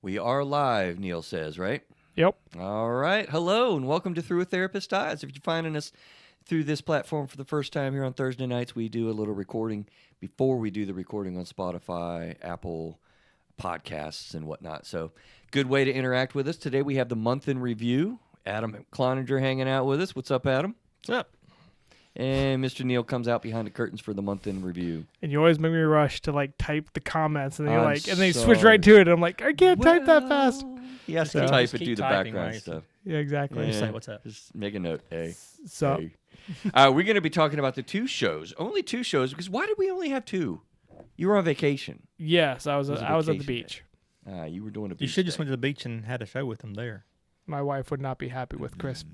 We are live, Neil says, right? Yep. All right. Hello, and welcome to Through a Therapist's Eyes. If you're finding us through this platform for the first time here on Thursday nights, we do a little recording before we do the recording on Spotify, Apple Podcasts, and whatnot. So good way to interact with us. Today we have the month in review. Adam Cloninger hanging out with us. What's up, Adam? What's up? And Mr. Neil comes out behind the curtains for the month in review. And you always make me rush to type the comments, and then I'm and then you switch right to it. And I'm like, I can't type that fast. He has So- to type Just and keep do the typing, background right? stuff. Yeah, exactly. Just say, what's up? Just make a note. Hey. So Hey. We're going to be talking about the two shows. Only two shows, because why did we only have two? You were on vacation. yes, I was It was a at the vacation beach. You were doing a beach You should just day. went to the beach and had a show with them there. My wife would not be happy with Chris.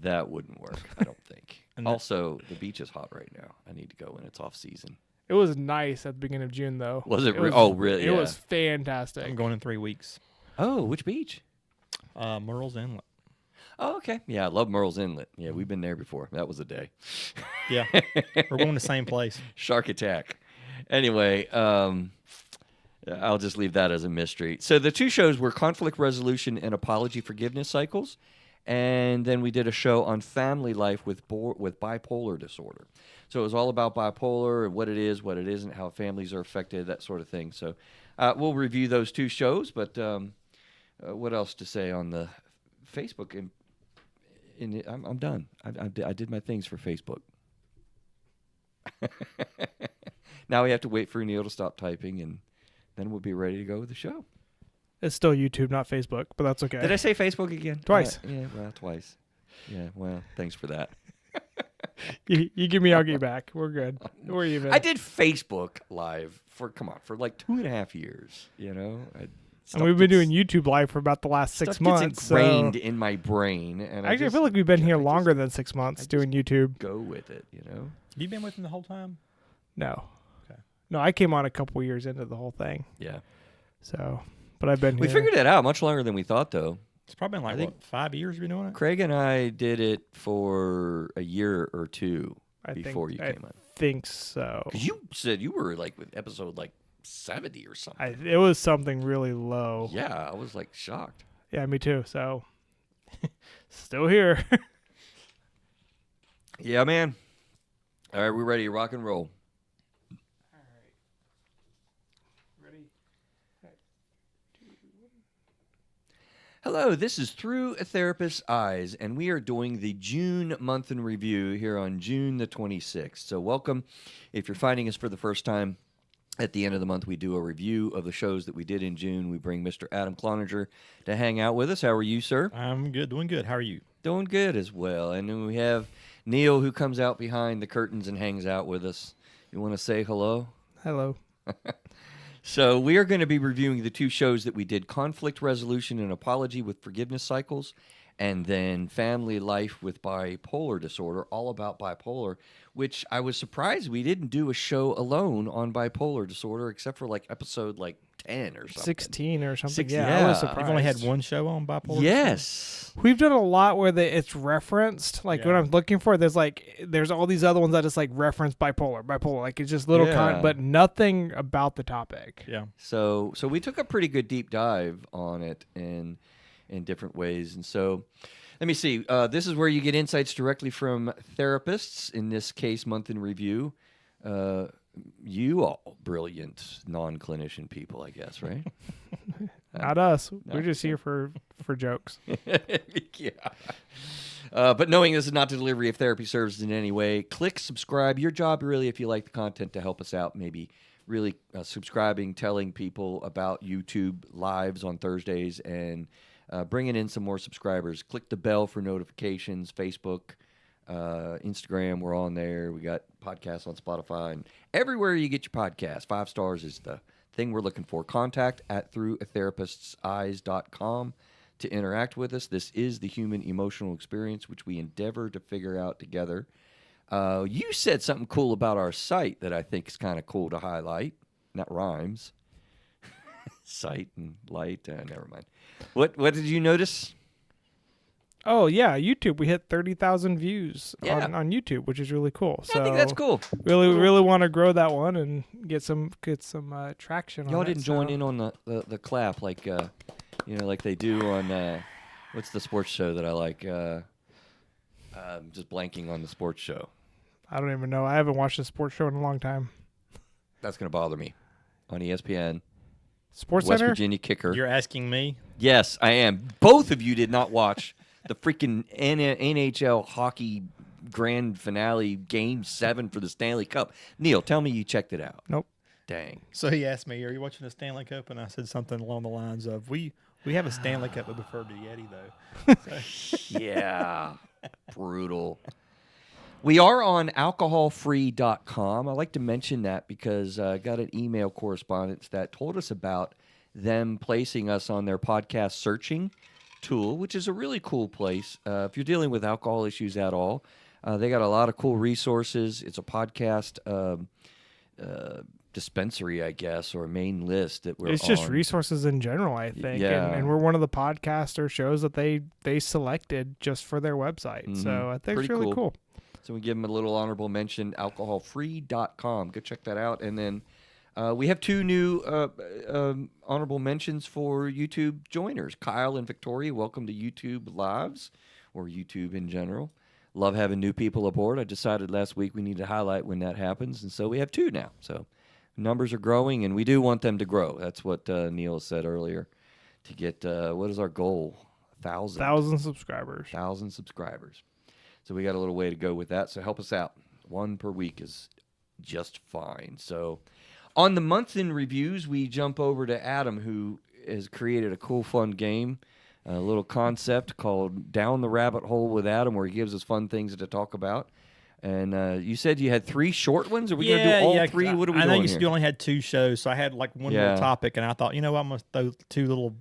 That wouldn't work, I don't think. And that- Also, the beach is hot right now. I need to go when it's off season. It was nice at the beginning of June, though. Was it? was- Oh, really? It Yeah. was fantastic. I'm going in 3 weeks. Oh, which beach? Merle's Inlet. Oh, okay. Yeah, I love Merle's Inlet. Yeah, we've been there before. That was a day. Yeah, we're going to the same place. Shark attack. Anyway, I'll just leave that as a mystery. So the two shows were conflict resolution and apology forgiveness cycles, and then we did a show on family life with bipolar disorder. So it was all about bipolar and what it is, what it isn't, how families are affected, that sort of thing. So we'll review those two shows, but what else to say on the Facebook? I'm done. I did my things for Facebook. Now we have to wait for Neil to stop typing, and then we'll be ready to go with the show. It's still YouTube, not Facebook, but that's okay. Did I say Facebook again? Twice. Yeah, well, twice. Yeah, well, thanks for that. You give me, I'll give you back. We're good. We're even. I did Facebook Live for like 2.5 years, you know? And we've been doing YouTube Live for about the last 6 months. It's ingrained in my brain. And Actually, I feel like we've been here longer than 6 months doing YouTube. Go with it, you know? Have you been with them the whole time? No. Okay. No, I came on a couple years into the whole thing. Yeah. So, but I've been We here. figured it out much longer than we thought, though. It's probably been I think- 5 years you've been doing it? Craig and I did it for a year or two before you I came on. think so. Because you said you were like with episode like 70 or something. It was something really low. Yeah, I was like shocked. Yeah, me too. So, still here. Yeah, man. All right, we're ready to rock and roll. Ready? Hello, this is Through a Therapist's Eyes, and we are doing the June month in review here on June the 26th. So welcome. If you're finding us for the first time, at the end of the month, we do a review of the shows that we did in June. We bring Mr. Adam Cloninger to hang out with us. How are you, sir? I'm good, doing good. How are you? Doing good as well. And then we have Neil, who comes out behind the curtains and hangs out with us. You want to say hello? Hello. So we are going to be reviewing the two shows that we did, Conflict Resolution and Apology with Forgiveness Cycles, and then Family Life with Bipolar Disorder, all about bipolar, which I was surprised we didn't do a show alone on bipolar disorder, except for like episode like 10 or something. 16 or something. 16, Yeah, I was yeah. surprised. You've only had one show on bipolar? Yes. We've done a lot where it's referenced. Like when Yeah. I'm looking for it, there's all these other ones that just like reference bipolar. Like it's just little Yeah. but nothing about the topic. Yeah. So we took a pretty good deep dive on it in different ways. And so let me see. This is where you get insights directly from therapists, in this case, month in review. You all brilliant non-clinician people, I guess, right? Not us. No. We're just here for jokes. Yeah. But knowing this is not the delivery of therapy services in any way, click subscribe. Your job, really, if you like the content, to help us out, maybe really subscribing, telling people about YouTube lives on Thursdays, and bringing in some more subscribers. Click the bell for notifications. Facebook, Instagram, we're on there. We got podcasts on Spotify, and everywhere you get your podcast. 5 stars is the thing we're looking for. Contact at throughatherapist'seyes.com to interact with us. This is the human emotional experience, which we endeavor to figure out together. You said something cool about our site that I think is kind of cool to highlight. That rhymes. Site and light. Never mind. What did you notice? Oh yeah, YouTube. We hit 30,000 views Yeah. on YouTube, which is really cool. So I think that's cool. Really want to grow that one and get some traction. Y'all on didn't it, join so. in on the clap like like they do on what's the sports show that I like? Just blanking on the sports show. I don't even know. I haven't watched a sports show in a long time. That's gonna bother me. On ESPN, Sports West Center? Virginia kicker. You're asking me? Yes, I am. Both of you did not watch the freaking NHL hockey grand finale, Game 7 for the Stanley Cup. Neil, tell me you checked it out. Nope. Dang. So he asked me, "Are you watching the Stanley Cup?" And I said something along the lines of, "We have a Stanley Cup, but prefer to Yeti though." Yeah. Brutal. We are on alcoholfree.com. I like to mention that because I got an email correspondence that told us about them placing us on their podcast searching tool, which is a really cool place. If you're dealing with alcohol issues at all, they got a lot of cool resources. It's a podcast dispensary, I guess, or a main list that we're on. It's just resources in general, I think. Yeah. And we're one of the podcaster shows that they selected just for their website. Mhm. So I think Pretty it's really cool. So we give them a little honorable mention, alcoholfree.com. Go check that out. And then we have 2 new honorable mentions for YouTube joiners. Kyle and Victoria, welcome to YouTube Lives, or YouTube in general. Love having new people aboard. I decided last week we need to highlight when that happens, and so we have 2 now. So numbers are growing, and we do want them to grow. That's what Neil said earlier. To get, what is our goal? 1,000. 1,000 subscribers. 1,000 subscribers. So we got a little way to go with that. So help us out. 1 per week is just fine. So on the month in reviews, we jump over to Adam, who has created a cool, fun game, a little concept called Down the Rabbit Hole with Adam, where he gives us fun things to talk about. And you said you had 3 short ones? Are we going to do all 3? What are we I know doing you here? said you only had 2 shows, so I had like one little topic, and I thought, I'm going to throw 2 little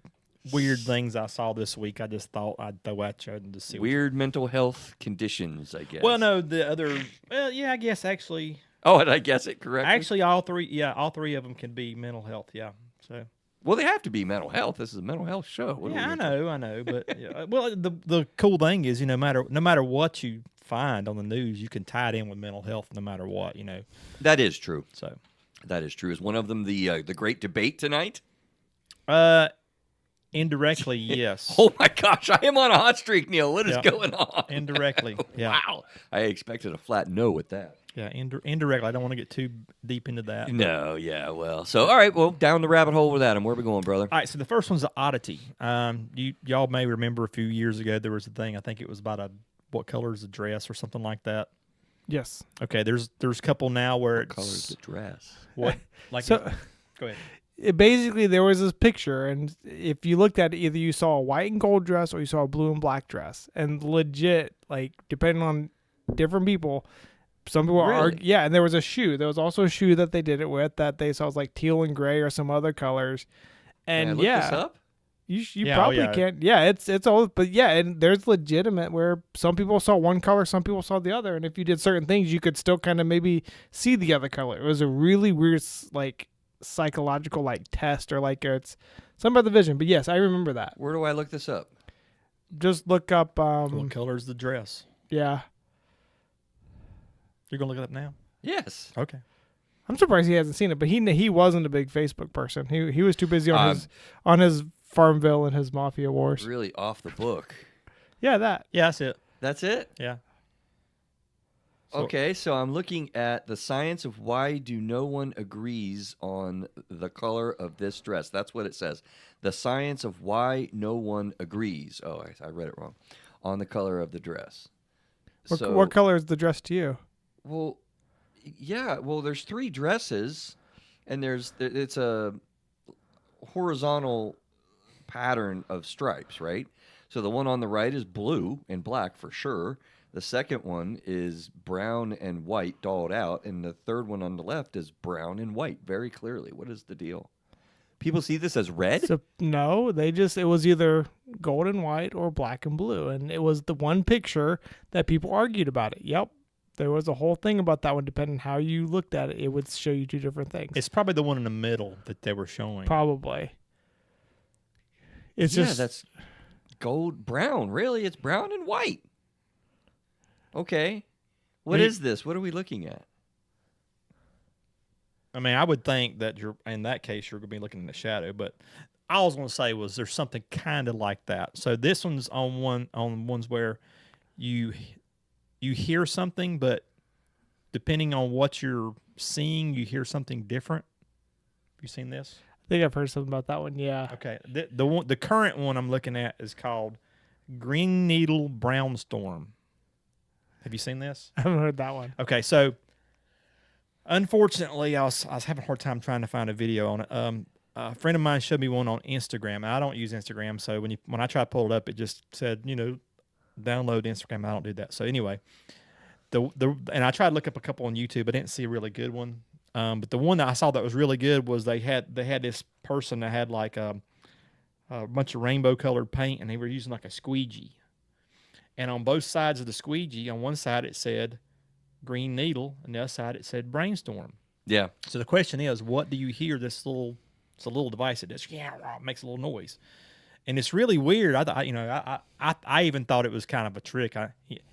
weird things I saw this week. I just thought I'd throw at you and just see. Weird mental health conditions, I guess. Well, no, the other. Well, yeah, I guess actually. Oh, did I guess it correctly? Actually, all 3. Yeah, all 3 of them can be mental health. Yeah. So. Well, they have to be mental health. This is a mental health show. What are we Yeah, gonna I know, but yeah. Well, the cool thing is, no matter what you find on the news, you can tie it in with mental health, no matter what. That is true. So. That is true. Is one of them the great debate tonight? Indirectly, yes. Oh my gosh, I am on a hot streak, Neil. What is Yeah. going on? Indirectly, yeah. Wow. I expected a flat no with that. Yeah, indirectly. I don't want to get too deep into that. No, yeah, well. So, all right, well, down the rabbit hole with Adam. Where are we going, brother? All right, so the first one's an oddity. Y'all may remember a few years ago there was a thing. I think it was about what color is the dress or something like that. Yes. Okay, there's a couple now where What color's the dress? what like So go ahead. basically there was this picture, and if you looked at it, either you saw a white and gold dress or you saw a blue and black dress. And legit, like, depending on different people, some people Really? yeah, and there was a shoe. There was also a shoe that they did it with that they saw was like teal and gray or some other colors. Can I And look yeah, this up? you Yeah, probably yeah. can't. Yeah, it's all, but yeah, and there's legitimate where some people saw one color, some people saw the other, and if you did certain things, you could still kind of maybe see the other color. It was a really weird, like, psychological like test, or like it's something about the vision. But yes, I remember that. Where do I look this up? Just look up. What color is the dress? Yeah, You're gonna look it up now? Yes. Okay. I'm surprised he hasn't seen it, but he wasn't a big Facebook person. He was too busy on his Farmville and his Mafia Wars. Really off the book. Yeah, that. Yeah, that's it. That's it? Yeah. Okay, so I'm looking at the science of why do no one agrees on the color of this dress. That's what it says. The science of why no one agrees. Oh, I read it wrong. On the color of the dress. What color is the dress to you? Well, yeah. Well, there's 3 dresses, and it's a horizontal pattern of stripes, right? So the one on the right is blue and black for sure. The second one is brown and white dolled out, and the third one on the left is brown and white very clearly. What is the deal? People see this as red? So, no, it was either gold and white or black and blue, and it was the one picture that people argued about it. Yep. There was a whole thing about that one. Depending on how you looked at it, it would show you 2 different things. It's probably the one in the middle that they were showing. Probably. It's Yeah, just that's gold, brown. Really? It's brown and white. Okay. What is this? What are we looking at? I mean, I would think that in that case you're going to be looking in the shadow, but all I was going to say was there's something kind of like that. So this one's on ones where you hear something, but depending on what you're seeing, you hear something different. Have you seen this? I think I've heard something about that one. Yeah. Okay. The current one I'm looking at is called Green Needle Brownstorm. Have you seen this? I haven't heard that one. Okay, so unfortunately, I was having a hard time trying to find a video on it. A friend of mine showed me one on Instagram. And I don't use Instagram, so when I tried to pull it up, it just said, download Instagram. I don't do that. So anyway, and I tried to look up a couple on YouTube. I didn't see a really good one. But the one that I saw that was really good was they had this person that had like a bunch of rainbow colored paint, and they were using like a squeegee. And on both sides of the squeegee, on one side it said green needle, and the other side it said brainstorm. Yeah. So the question is, what do you hear? It's a little device that does makes a little noise, and it's really weird. I even thought it was kind of a trick.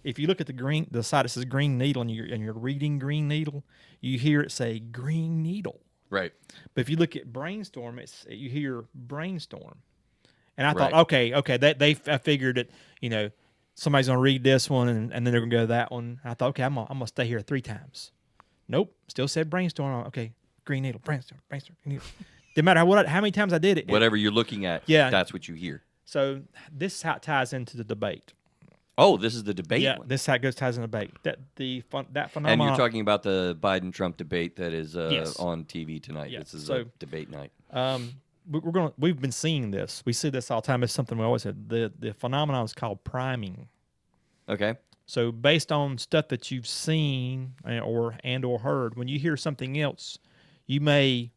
If you look at the side that says green needle, and you're reading green needle, you hear it say green needle. Right. But if you look at brainstorm, you hear brainstorm. And I Right. thought, okay, I figured that somebody's gonna read this one and then they're gonna go to that one. I thought, okay, I'm gonna stay here 3 times. Nope, still said brainstorm. Okay, green needle, brainstorm, green needle. Didn't matter how many times I did it. Whatever you're looking at, Yeah. that's what you hear. So this is how it ties into the debate. Oh, this is the debate one. This is how it ties in the debate. That And phenomenon. you're talking about the Biden-Trump debate that is Yes. on TV tonight. Yeah, This is so- a debate night. We've been seeing this. We see this all the time. It's something we always said. The phenomenon is called priming. Okay. So based on stuff that you've seen or heard, when you hear something else, you may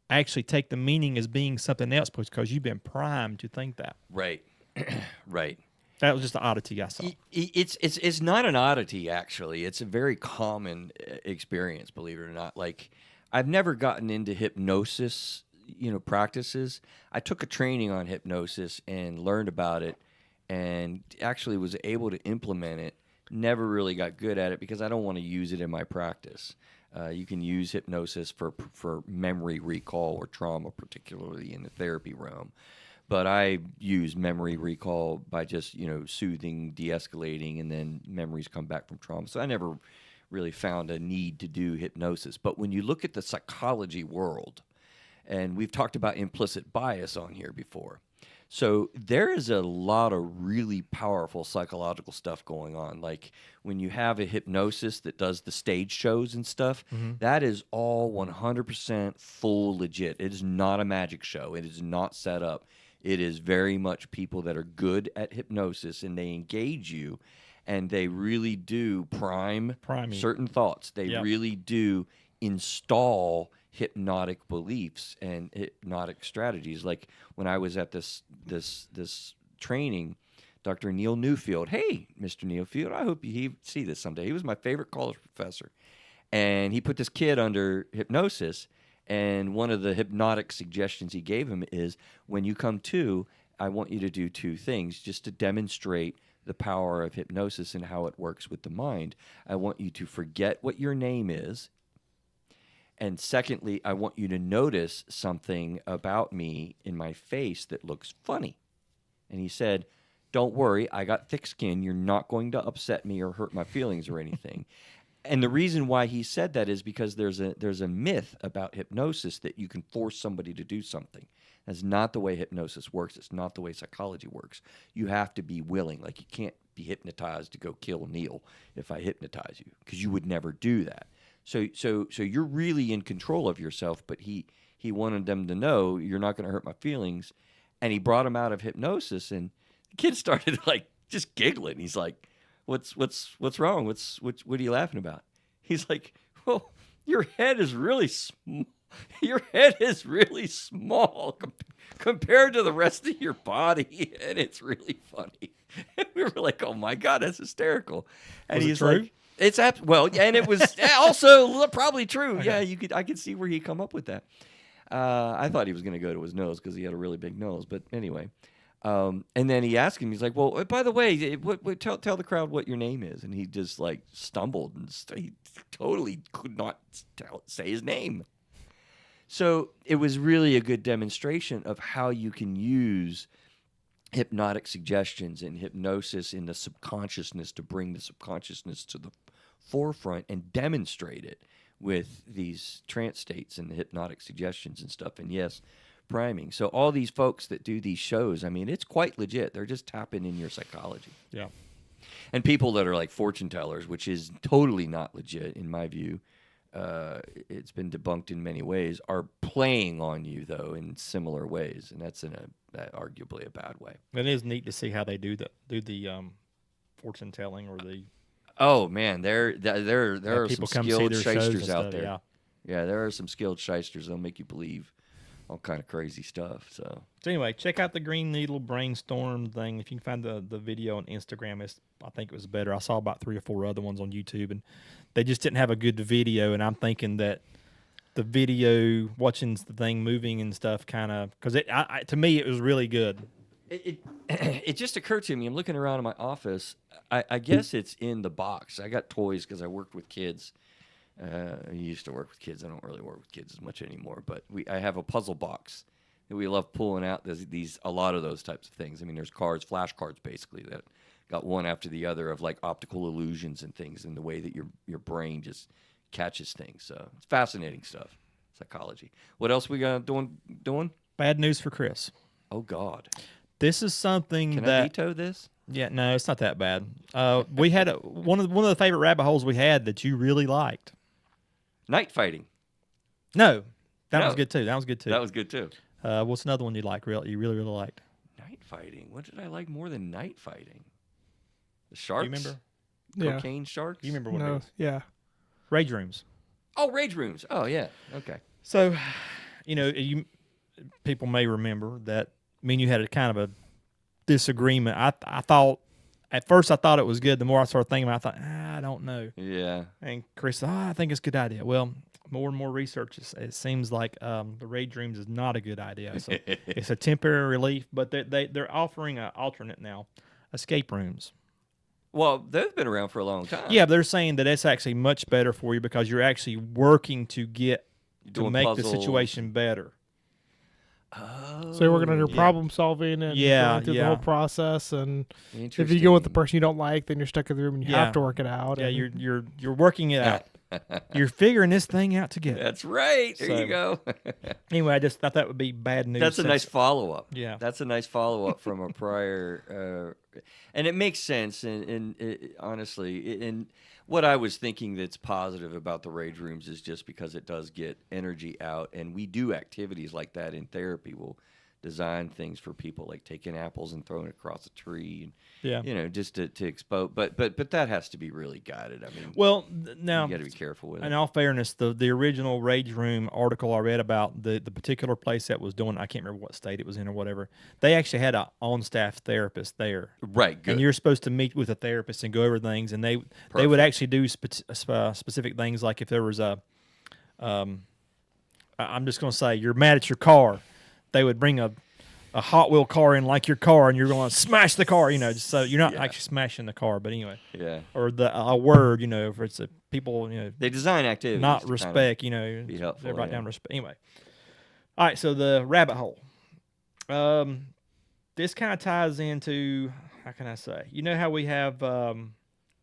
actually take the meaning as being something else because you've been primed to think that. Right. Right. That was just the oddity I saw. It's not an oddity, actually. It's a very common experience, believe it or not. Like, I've never gotten into hypnosis, practices. I took a training on hypnosis and learned about it and actually was able to implement it. Never really got good at it because I don't want to use it in my practice. You can use hypnosis for memory recall or trauma, particularly in the therapy realm. But I use memory recall by just, soothing, de-escalating, and then memories come back from trauma. So I never really found a need to do hypnosis. But when you look at the psychology world, and we've talked about implicit bias on here before, so there is a lot of really powerful psychological stuff going on. Like when you have a hypnosis that does the stage shows and stuff, that is all 100% full legit. It is not a magic show. It is not set up. It is very much people that are good at hypnosis, and they engage you, and they really do prime you. certain thoughts. They Yep. really do install hypnotic beliefs and hypnotic strategies. Like when I was at this training, Dr. Neil Newfield. Hey, Mr. Newfield, I hope you see this someday. He was my favorite college professor, and he put this kid under hypnosis. And one of the hypnotic suggestions he gave him is, when you come to, I want you to do 2 things just to demonstrate the power of hypnosis and how it works with the mind. I want you to forget what your name is. And secondly, I want you to notice something about me in my face that looks funny. And he said, don't worry, I got thick skin. You're not going to upset me or hurt my feelings or anything. And the reason why he said that is because there's a myth about hypnosis that you can force somebody to do something. That's not the way hypnosis works. It's not the way psychology works. You have to be willing. Like, you can't be hypnotized to go kill Neil if I hypnotize you, because you would never do that. So you're really in control of yourself, but he wanted them to know you're not going to hurt my feelings. And he brought him out of hypnosis, and the kid started like just giggling. He's like, What's wrong? What are you laughing about? He's like, well, your head is really your head is really small compared to the rest of your body, and it's really funny. And we were like, oh my God, that's hysterical. And Was it he's true? like, it's and it was also probably true. Okay. Yeah, I could see where he come up with that. I thought he was going to go to his nose because he had a really big nose, but anyway. And then he asked him, he's like, well, by the way, tell the crowd what your name is. And he just like stumbled, and he totally could not say his name. So it was really a good demonstration of how you can use hypnotic suggestions and hypnosis in the subconsciousness to bring the subconsciousness to the forefront and demonstrate it with these trance states and the hypnotic suggestions and stuff. And yes, priming. So all these folks that do these shows, I mean, it's quite legit. They're just tapping in your psychology. Yeah. And people that are like fortune tellers, which is totally not legit in my view, it's been debunked in many ways, are playing on you though in similar ways, and that's in arguably a bad way. It is neat to see how they do the fortune telling or the. Oh man, there are some people come see skilled their shows shysters and out stuff, there. yeah. Yeah, there are some skilled shysters. They'll make you believe all kind of crazy stuff. So anyway, check out the Green Needle Brainstorm thing. If you can find the video on Instagram, I think it was better. I saw about 3 or 4 other ones on YouTube, and they just didn't have a good video. And I'm thinking that the video, watching the thing moving and stuff, kind of, because to me it was really good. It just occurred to me. I'm looking around in my office. I guess it's in the box. I got toys because I worked with kids. I used to work with kids. I don't really work with kids as much anymore. But I have a puzzle box that we love pulling out. There's a lot of those types of things. I mean, there's flashcards basically that got one after the other of like optical illusions and things, and the way that your brain just catches things. So it's fascinating stuff. Psychology. What else we got doing? Bad news for Chris. Oh God. This is something Can that I veto this? Yeah, no, it's not that bad. We had one of the favorite rabbit holes we had that you really liked. Night fighting. No, that No. was good too. That was good too. What's another one you like? You really liked? Night fighting. What did I like more than night fighting? The sharks. You remember? Yeah. Cocaine sharks. You remember what it No. was? Yeah. Rage rooms. Oh, rage rooms. Oh yeah. Okay. So, people may remember that me and you had a kind of a disagreement. I thought at first I thought it was good. The more I started thinking about it, I thought, I don't know. Yeah. And Chris said, I think it's a good idea. Well, more and more research, it seems like the rage rooms is not a good idea. So it's a temporary relief, but they're offering an alternate now, escape rooms. Well, they've been around for a long time. Yeah, they're saying that it's actually much better for you because you're actually working to Doing make puzzles. the situation better. Oh. So you're working on your problem solving and going through the whole process. And if you go with the person you don't like, then you're stuck in the room and you have to work it out. Yeah, and you're working it out. You're figuring this thing out together. That's right. There you go. Anyway, I just thought that would be bad news. That's a nice follow-up. Yeah. That's a nice follow-up from a prior, and it makes sense. And honestly, and what I was thinking that's positive about the rage rooms is just because it does get energy out, and we do activities like that in therapy. We'll design things for people like taking apples and throwing it across a tree, and just to expose. But that has to be really guided. I mean, well, now you got to be careful with it. In all fairness, the original Rage Room article I read about the particular place that was doing, I can't remember what state it was in or whatever. They actually had a on-staff therapist there, Right? Good. and you're supposed to meet with a therapist and go over things, and they would actually do specific things, like if there was I'm just going to say you're mad at your car, they would bring a Hot Wheel car in like your car, and you're going to smash the car, just so you're not actually smashing the car, but anyway. Yeah. Or a word, if it's people, They design activities. not to respect, be helpful, they're right yeah. down respect. Anyway. All right, so the rabbit hole. This kind of ties into, how can I say? You know how we have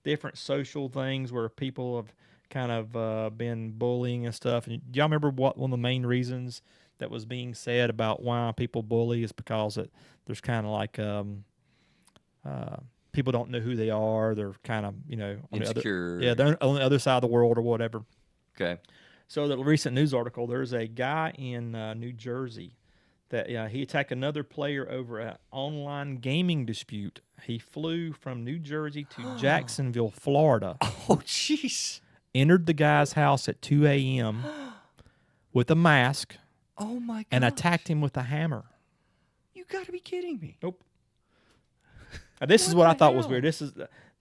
different social things where people have kind of been bullying and stuff. And do y'all remember what one of the main reasons that was being said about why people bully is because there's kind of like people don't know who they are. They're kind of, on Insecure. they're on the other side of the world or whatever. Okay. So the recent news article, there's a guy in New Jersey that he attacked another player over an online gaming dispute. He flew from New Jersey to Jacksonville, Florida. Oh, jeez. Entered the guy's house at 2 a.m. with a mask. Oh my god. And attacked him with a hammer. You got to be kidding me. Nope. Now, this is what I thought was hell? weird.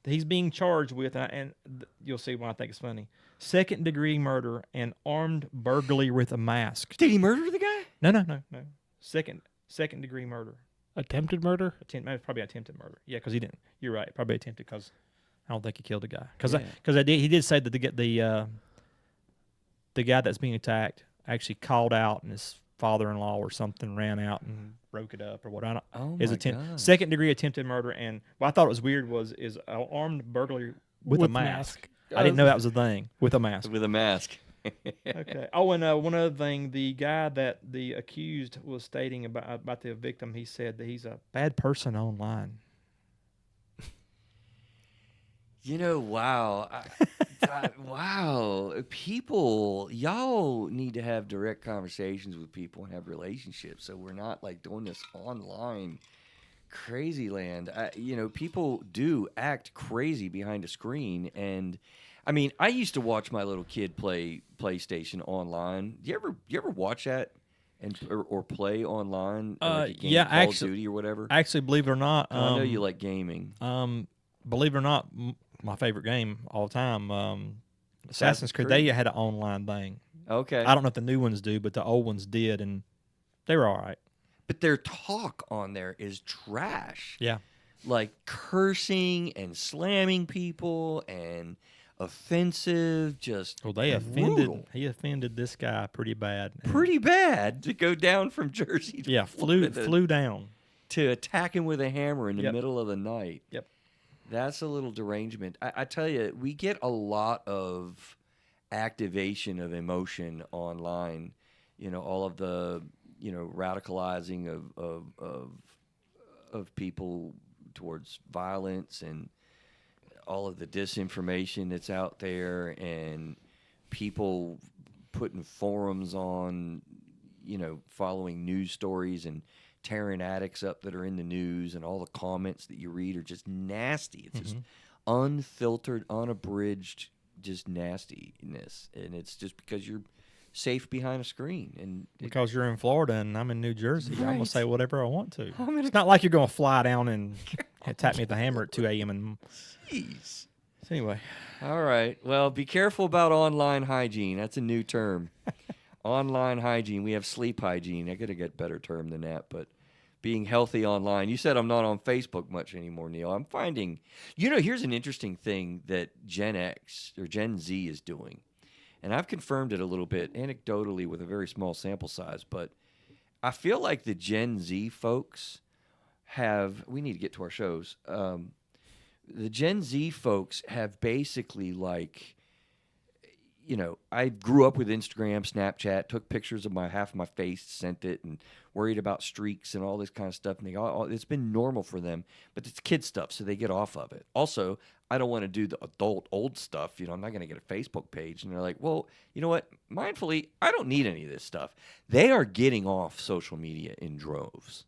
He's being charged with, and you'll see why I think it's funny, 2nd-degree murder and armed burglary with a mask. Did he murder the guy? No. Second-degree murder. attempted murder? Probably attempted murder. Yeah, because he didn't. You're right. Probably attempted because I don't think he killed the guy. Because Yeah. he did say that the guy that's being attacked actually called out, and his father-in-law or something ran out and broke it up or what. I don't. Oh His my God. second-degree attempted murder, and what I thought was weird is an armed burglary with a mask. I didn't know that was a thing with a mask. With a mask. Okay. Oh, and one other thing, the guy that the accused was stating about the victim, he said that he's a bad person online. Wow. Wow. People, y'all need to have direct conversations with people and have relationships. So we're not like doing this online crazy land. People do act crazy behind a screen. And I mean, I used to watch my little kid play PlayStation online. You ever watch that or play online? Like a game, yeah, Call of Duty or whatever? Actually, believe it or not, I know you like gaming. Believe it or not, my favorite game all the time, Assassin's Creed. They had an online thing. Okay. I don't know if the new ones do, but the old ones did, and they were all right. But their talk on there is trash. Yeah. Like cursing and slamming people and offensive, just Well, they brutal. He offended this guy pretty bad. Pretty bad to go down from Jersey to Yeah, flew down to attack him with a hammer in the Yep. middle of the night. Yep. That's a little derangement. I tell you, we get a lot of activation of emotion online. All of the radicalizing of people towards violence and all of the disinformation that's out there, and people putting forums on, following news stories and tearing addicts up that are in the news, and all the comments that you read are just nasty. It's just unfiltered, unabridged, just nastiness, and it's just because you're safe behind a screen. And because you're in Florida and I'm in New Jersey. I'm gonna say whatever I want to. It's not like you're gonna fly down and attack me with a hammer at 2 a.m. and. Jeez. So anyway, all right. Well, be careful about online hygiene. That's a new term. Online hygiene. We have sleep hygiene. I gotta get a better term than that, but being healthy online. You said I'm not on Facebook much anymore, Neil. I'm finding, here's an interesting thing that Gen X or Gen Z is doing. And I've confirmed it a little bit anecdotally with a very small sample size, but I feel like the Gen Z folks we need to get to our shows. The Gen Z folks have basically I grew up with Instagram, Snapchat, took pictures of half of my face, sent it, and worried about streaks and all this kind of stuff. And it's been normal for them, but it's kid stuff, so they get off of it. Also, I don't want to do the adult old stuff. I'm not going to get a Facebook page. And they're like, well, you know what? Mindfully, I don't need any of this stuff. They are getting off social media in droves.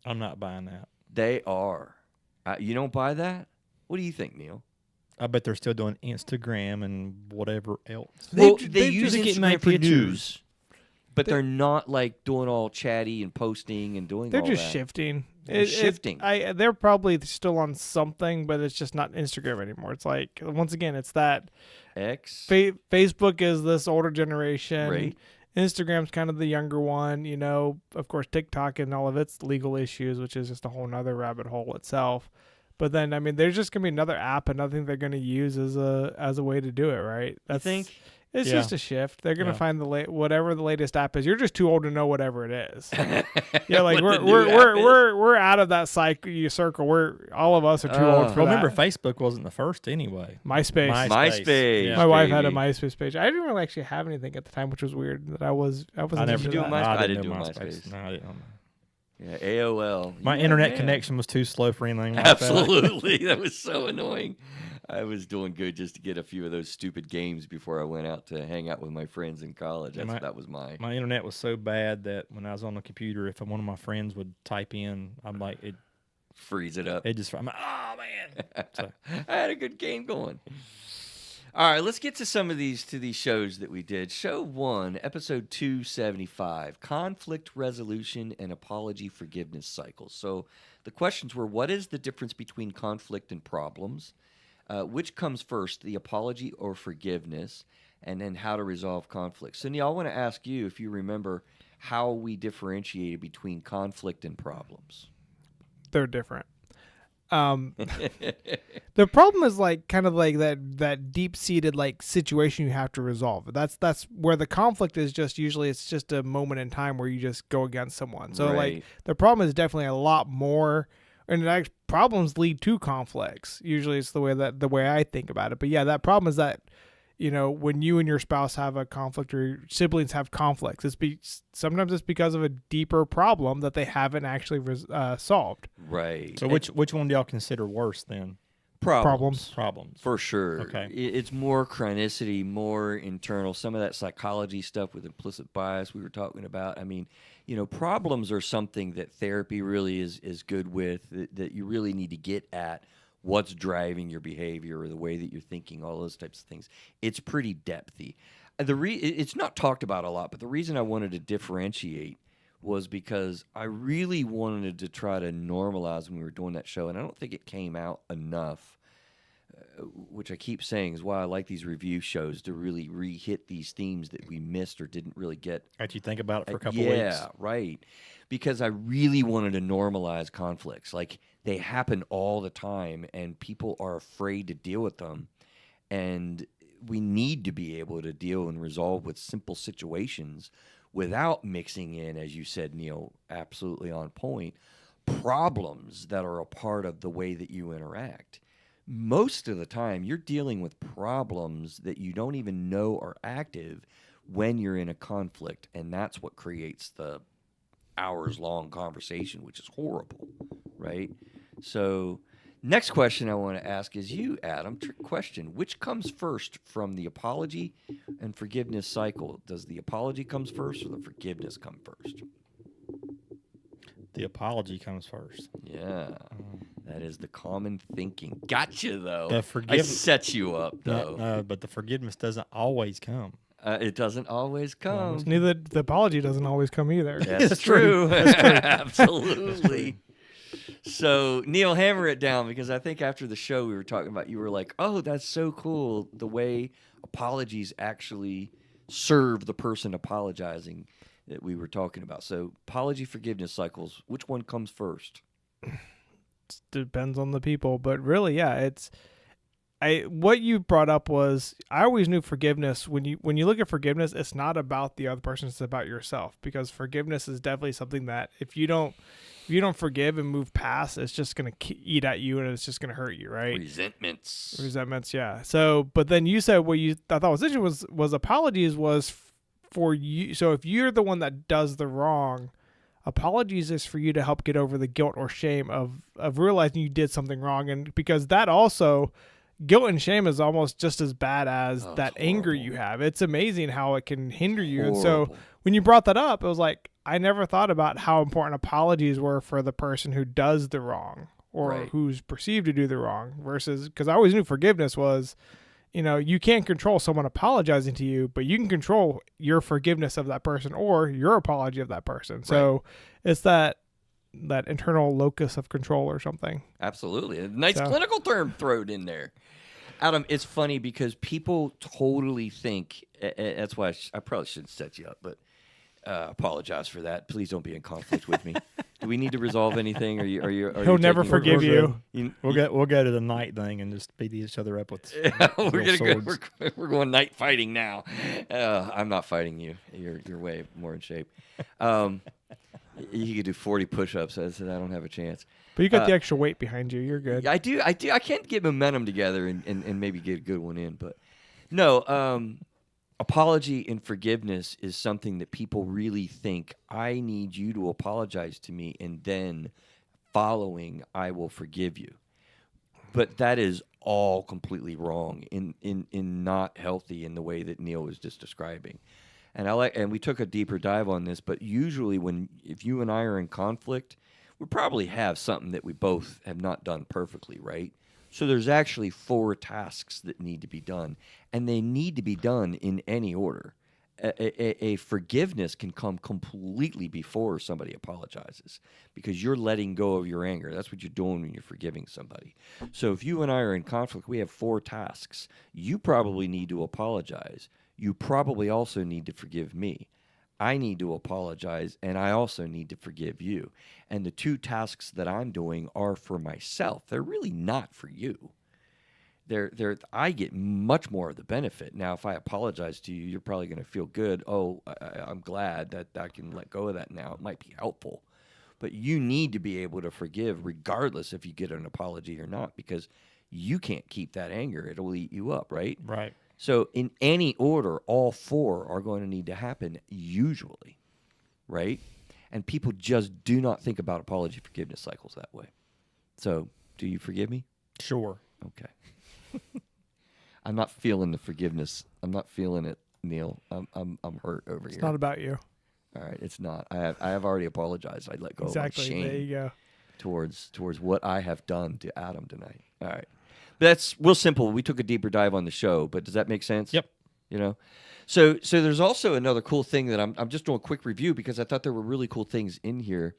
I'm not buying that. They are. You don't buy that? What do you think, Neil? I bet they're still doing Instagram and whatever else. They They've use just getting Instagram their for pictures. news, but they're not like doing all chatty and posting and doing They're all just that. shifting. They're shifting. They're probably still on something, but it's just not Instagram anymore. It's like, once again, it's that X. Facebook is this older generation. Right. Instagram's kind of the younger one. Of course, TikTok and all of its legal issues, which is just a whole nother rabbit hole itself. But then, I mean, there's just gonna be another app, another thing they're gonna use as a way to do it, right? You think? It's just a shift. They're gonna find whatever the latest app is. You're just too old to know whatever it is. Yeah, like we're out of that circle. All of us are too old for Remember, that. Facebook wasn't the first anyway. MySpace. Yeah. My wife had a MySpace page. I didn't really actually have anything at the time, which was weird. That I wasn't never into do that. MySpace. I didn't didn't do do MySpace. No, I didn't. Yeah, AOL. My Yeah, internet man. connection was too slow for anything like Absolutely. That was so annoying. I was doing good just to get a few of those stupid games before I went out to hang out with my friends in college. That was my... My internet was so bad that when I was on the computer, if one of my friends would type in, I'm like, it freeze it up. I'm like, oh, man. So, I had a good game going. All right, let's get to some of these shows that we did. Show 1, episode 275, conflict resolution and apology forgiveness cycles. So the questions were, what is the difference between conflict and problems? Which comes first, the apology or forgiveness? And then how to resolve conflict. So Neil, I want to ask you if you remember how we differentiated between conflict and problems. They're different. The problem is like kind of like that deep seated like situation you have to resolve. That's where the conflict is. Just usually it's just a moment in time where you just go against someone. So like Right. the problem is definitely a lot more, and problems lead to conflicts. Usually it's the way I think about it. But yeah, that problem is that when you and your spouse have a conflict or your siblings have conflicts, sometimes it's because of a deeper problem that they haven't actually solved. Right. So which one do y'all consider worse then? Problems. Problems. For sure. Okay. It's more chronicity, more internal, some of that psychology stuff with implicit bias we were talking about. I mean, problems are something that therapy really is good with, that you really need to get at what's driving your behavior or the way that you're thinking, all those types of things. It's pretty depthy. It's not talked about a lot, but the reason I wanted to differentiate was because I really wanted to try to normalize when we were doing that show, and I don't think it came out enough, which I keep saying is why I like these review shows, to really re-hit these themes that we missed or didn't really get. Let you think about it for a couple Yeah, weeks. right. Because I really wanted to normalize conflicts. Like, they happen all the time, and people are afraid to deal with them. And we need to be able to deal and resolve with simple situations without mixing in, as you said, Neil, absolutely on point, problems that are a part of the way that you interact. Most of the time, you're dealing with problems that you don't even know are active when you're in a conflict, and that's what creates the hours-long conversation, which is horrible, right? So, next question I want to ask is you, Adam. Trick question. Which comes first from the apology and forgiveness cycle? Does the apology comes first or the forgiveness come first? The apology comes first. Yeah, that is the common thinking. Gotcha, though. The I set you up, No, though. but the forgiveness doesn't always come. It doesn't always come. Neither the apology doesn't always come either. That's true. Absolutely. So, Neil, hammer it down, because I think after the show we were talking about, you were like, oh, that's so cool, the way apologies actually serve the person apologizing that we were talking about. So, apology forgiveness cycles, which one comes first? Depends on the people, but really, yeah, what you brought up was, I always knew forgiveness, when you look at forgiveness, it's not about the other person, it's about yourself, because forgiveness is definitely something that if you don't forgive and move past, it's just going to eat at you and it's just going to hurt you, right? Resentments, yeah. So, but then you said what I thought was interesting was apologies was for you. So if you're the one that does the wrong, apologies is for you to help get over the guilt or shame of realizing you did something wrong. And because that also, guilt and shame is almost just as bad as that anger you have. It's amazing how it can hinder you. And so when you brought that up, it was like, I never thought about how important apologies were for the person who does the wrong or who's perceived to do the wrong, versus, because I always knew forgiveness was, you can't control someone apologizing to you, but you can control your forgiveness of that person or your apology of that person. So it's that internal locus of control or something. Absolutely. A nice clinical term thrown in there. Adam, it's funny because people totally think, that's why I probably shouldn't set you up, but apologize for that. Please don't be in conflict with me. Do we need to resolve anything? He'll never forgive you. We'll go to the night thing and just beat each other up with we're going night fighting now. I'm not fighting you. You're way more in shape. You could do 40 push-ups. I said I don't have a chance. But you got the extra weight behind you. You're good. I do. I can't get momentum together and maybe get a good one in. But no, apology and forgiveness is something that people really think, I need you to apologize to me, and then following, I will forgive you. But that is all completely wrong in not healthy in the way that Neil was just describing. And we took a deeper dive on this, but usually if you and I are in conflict, we probably have something that we both have not done perfectly, right? So there's actually 4 tasks that need to be done, and they need to be done in any order. A forgiveness can come completely before somebody apologizes, because you're letting go of your anger. That's what you're doing when you're forgiving somebody. So if you and I are in conflict, we have 4 tasks. You probably need to apologize. You probably also need to forgive me. I need to apologize, and I also need to forgive you. And the two tasks that I'm doing are for myself. They're really not for you. I get much more of the benefit. Now, if I apologize to you, you're probably going to feel good. Oh, I'm glad that I can let go of that now. It might be helpful. But you need to be able to forgive regardless if you get an apology or not, because you can't keep that anger. It'll eat you up, right? Right. So in any order, all four are going to need to happen usually, right? And people just do not think about apology forgiveness cycles that way. So do you forgive me? Sure. Okay. I'm not feeling the forgiveness. I'm not feeling it, Neil. I'm hurt over It's here. not about you. All right, it's not. I have already apologized. I let go Exactly. of my There shame you go. towards what I have done to Adam tonight. All right. That's real simple. We took a deeper dive on the show, but does that make sense? Yep. You know? So there's also another cool thing that I'm just doing a quick review because I thought there were really cool things in here.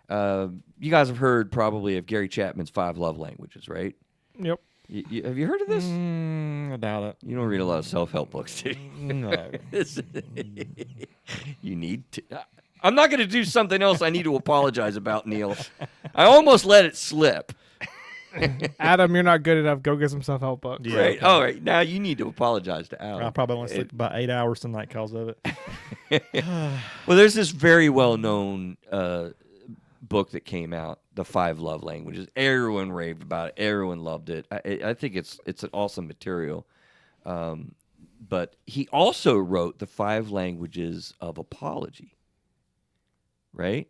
You guys have heard probably of Gary Chapman's 5 love languages, right? Yep. Have you heard of this? I doubt it. You don't read a lot of self-help books, do you? No. You need to. I'm not going to do something else I need to apologize about, Neil. I almost let it slip. Adam, you're not good enough. Go get some self-help books. Yeah, Right. okay. All right. Now you need to apologize to Adam. I probably want to sleep about 8 hours tonight because of it. Well, there's this very well-known book that came out, The 5 Love Languages. Everyone raved about it. Everyone loved it. I think it's an awesome material. But he also wrote The 5 Languages of Apology. Right?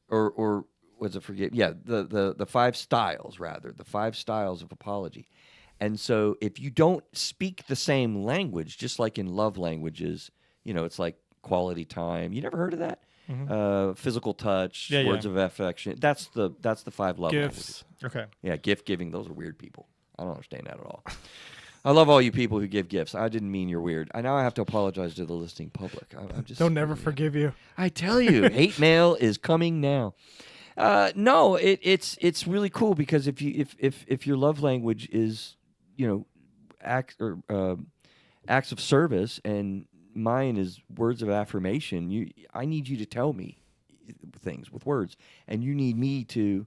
Or was it forgive? Yeah, the 5 styles, rather. The 5 styles of apology. And so if you don't speak the same language, just like in love languages, it's like quality time. You never heard of that? Physical touch, Yeah, words yeah. of affection. That's the 5 love languages. Gifts. Okay. Yeah, gift giving. Those are weird people. I don't understand that at all. I love all you people who give gifts. I didn't mean you're weird. Now I have to apologize to the listening public. I'm just They'll never forgive you. I tell you, hate mail is coming now. No, it's really cool because if your love language is acts of service and mine is words of affirmation, I need you to tell me things with words, and you need me to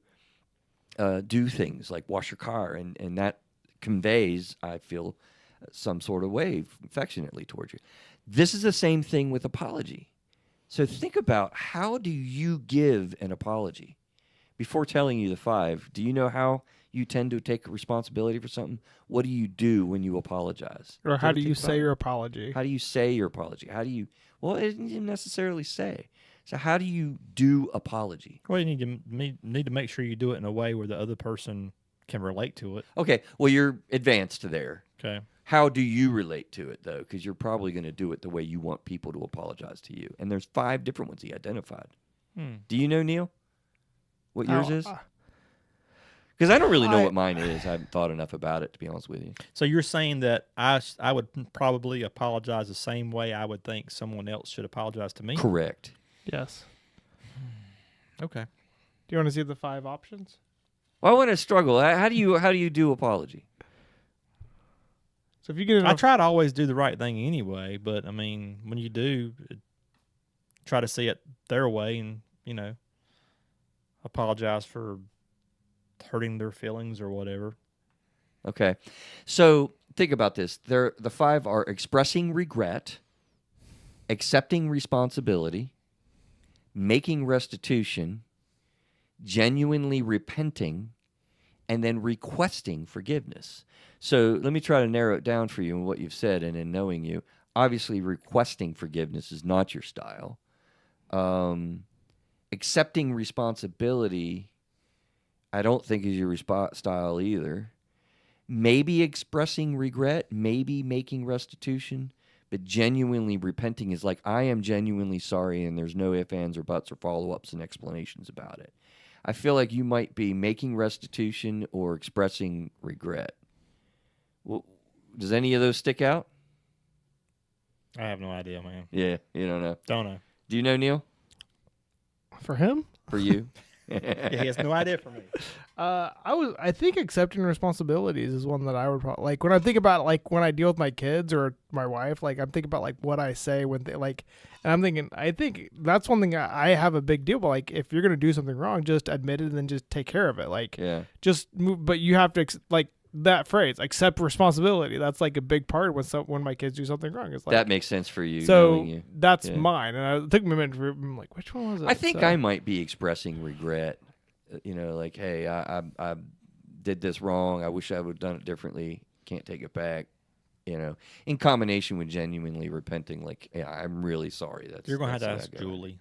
do things like wash your car, and that conveys, I feel, some sort of way affectionately towards you. This is the same thing with apology. So think about, how do you give an apology? Before telling you the 5, do you know how you tend to take responsibility for something? What do you do when you apologize? Or how do ever you think about say it? your apology? How do you say your apology? Well, it didn't necessarily say. So how do you do apology? Well, you need to make sure you do it in a way where the other person can relate to it. Okay, well, you're advanced there. Okay. How do you relate to it, though? Because you're probably going to do it the way you want people to apologize to you. And there's 5 different ones he identified. Do you know, Neil, what yours is? Because I don't really know what mine is. I haven't thought enough about it, to be honest with you. So you're saying that I would probably apologize the same way I would think someone else should apologize to me? Correct. Yes. Okay. Do you want to see the 5 options? Well, I want to struggle. How do you do apology? So if you get I enough, try to always do the right thing anyway, but I mean, when you do, try to see it their way and, apologize for hurting their feelings or whatever. Okay. So think about this. The 5 are expressing regret, accepting responsibility, making restitution, genuinely repenting, and then requesting forgiveness. So let me try to narrow it down for you in what you've said and in knowing you. Obviously, requesting forgiveness is not your style. Accepting responsibility, I don't think is your style either. Maybe expressing regret, maybe making restitution, but genuinely repenting is like, I am genuinely sorry, and there's no ifs, ands, or buts, or follow-ups and explanations about it. I feel like you might be making restitution or expressing regret. Well, does any of those stick out? I have no idea, man. Yeah, you don't know. Don't know. Do you know, Neil? for him, For you? Yeah, he has no idea for me. I think accepting responsibilities is one that I would probably like when I think about like when I deal with my kids or my wife. Like I'm thinking about like what I say when they like, and I'm thinking I think that's one thing I have a big deal. But like if you're gonna do something wrong, just admit it and then just take care of it. Like Yeah. just move, but you have to like that phrase, accept responsibility. That's like a big part when my kids do something wrong. It's like That makes sense for you. so knowing you. that's Yeah. mine. And I took me a minute. I'm like, which one was it? I think So- I might be expressing regret. Like, hey, I did this wrong. I wish I would have done it differently. Can't take it back. In combination with genuinely repenting, like, yeah, I'm really sorry. You're gonna have to that's ask how I go. Julie.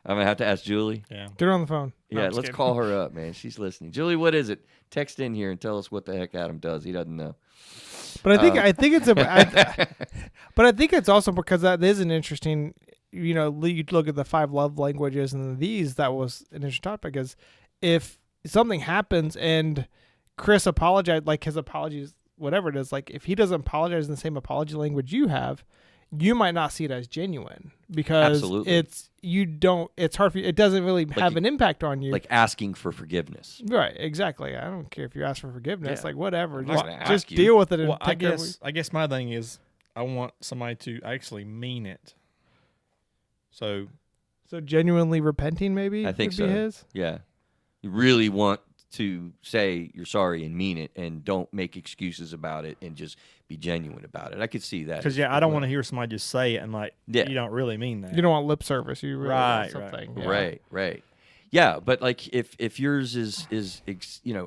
I'm gonna have to ask Julie. Yeah. Get her on the phone. No, Yeah, I'm just let's kidding. call her up, man. She's listening. Julie, what is it? Text in here and tell us what the heck Adam does. He doesn't know. But I think it's but I think it's also because that is an interesting. You look at the 5 love languages and these. That was an interesting topic. Because if something happens and Chris apologized, like his apologies, whatever it is, like if he doesn't apologize in the same apology language you have, you might not see it as genuine because Absolutely. it's hard for you. It doesn't really have an impact on you. Like asking for forgiveness. Right, exactly. I don't care if you ask for forgiveness. Yeah. Like whatever, I'm not just, gonna just ask you. deal with it and Well, I take care of it. guess my thing is I want somebody to actually mean it. So So genuinely repenting, maybe I think would so. be his. Yeah. You really want to say you're sorry and mean it and don't make excuses about it and just be genuine about it. I could see that. because I don't want to hear somebody just say it and like Yeah. you don't really mean that. You don't want lip service. You really Right, want something. Yeah. Right. Yeah, but like if yours is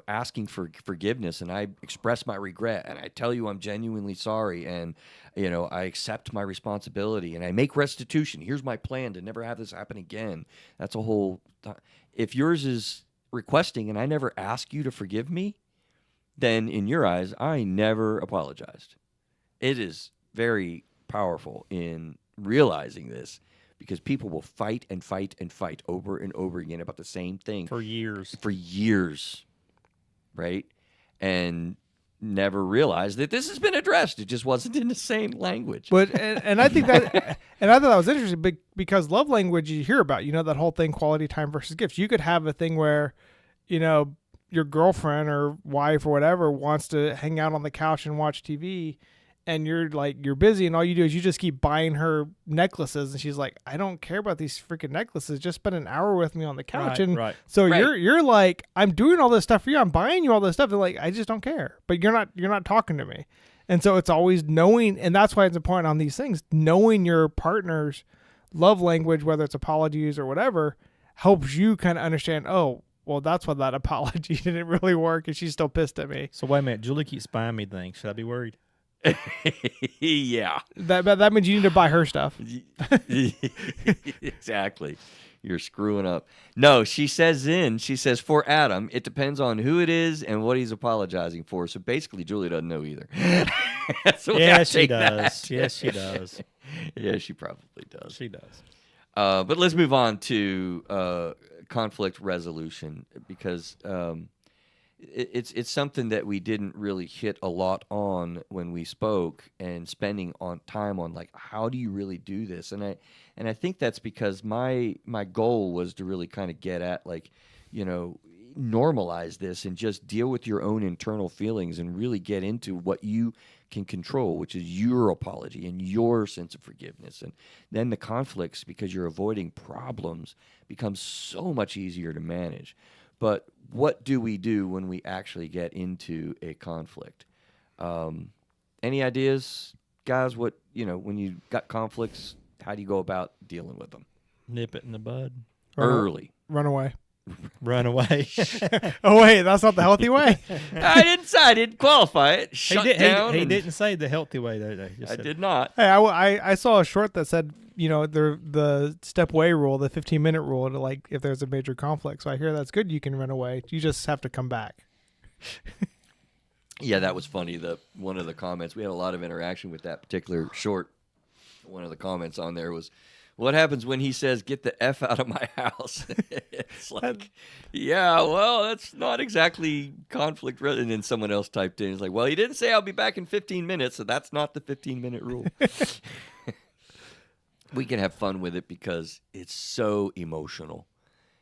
asking for forgiveness and I express my regret and I tell you I'm genuinely sorry and I accept my responsibility and I make restitution. Here's my plan to never have this happen again. That's a whole. If yours is requesting and I never ask you to forgive me, then in your eyes I never apologized. It is very powerful in realizing this. Because people will fight and fight and fight over and over again about the same thing for years. Right? And never realize that this has been addressed. It just wasn't in the same language. But and I think that and I thought that was interesting because love language you hear about, that whole thing, quality time versus gifts. You could have a thing where, your girlfriend or wife or whatever wants to hang out on the couch and watch TV. And you're busy and all you do is you just keep buying her necklaces. And she's like, I don't care about these freaking necklaces. Just spend an hour with me on the couch. Right. So Right. you're like, I'm doing all this stuff for you. I'm buying you all this stuff. And like, I just don't care, but you're not talking to me. And so it's always knowing. And that's why it's important on these things, knowing your partner's love language, whether it's apologies or whatever, helps you kind of understand, oh, well, that's why that apology didn't really work. And she's still pissed at me. So wait a minute, Julie keeps buying me things. Should I be worried? Yeah. That means you need to buy her stuff. Exactly. You're screwing up. No, she says for Adam, it depends on who it is and what he's apologizing for. So basically, Julie doesn't know either. That's the way I Yeah, she take does. that. Yes, she does. Yeah, she probably does. She does. But let's move on to conflict resolution because it's something that we didn't really hit a lot on when we spoke and spending on time on like how do you really do this, and I think that's because my goal was to really kind of get at like normalize this and just deal with your own internal feelings and really get into what you can control, which is your apology and your sense of forgiveness. And then the conflicts, because you're avoiding problems, becomes so much easier to manage. But what do we do when we actually get into a conflict? Any ideas, guys? What, when you got conflicts, how do you go about dealing with them? Nip it in the bud. Early. Run away. Run away. Oh wait, that's not the healthy way. I didn't qualify it. Shut down. He and- didn't say the healthy way though. I did not. Hey, I saw a short that said the step away rule, the 15-minute rule, to like if there's a major conflict. So I hear that's good. You can run away. You just have to come back. Yeah, that was funny. One of the comments, we had a lot of interaction with that particular short. One of the comments on there was, what happens when he says, get the F out of my house? It's like, yeah, well, that's not exactly conflict. And then someone else typed in, it's like, well, he didn't say I'll be back in 15 minutes, so that's not the 15-minute rule. We can have fun with it because it's so emotional.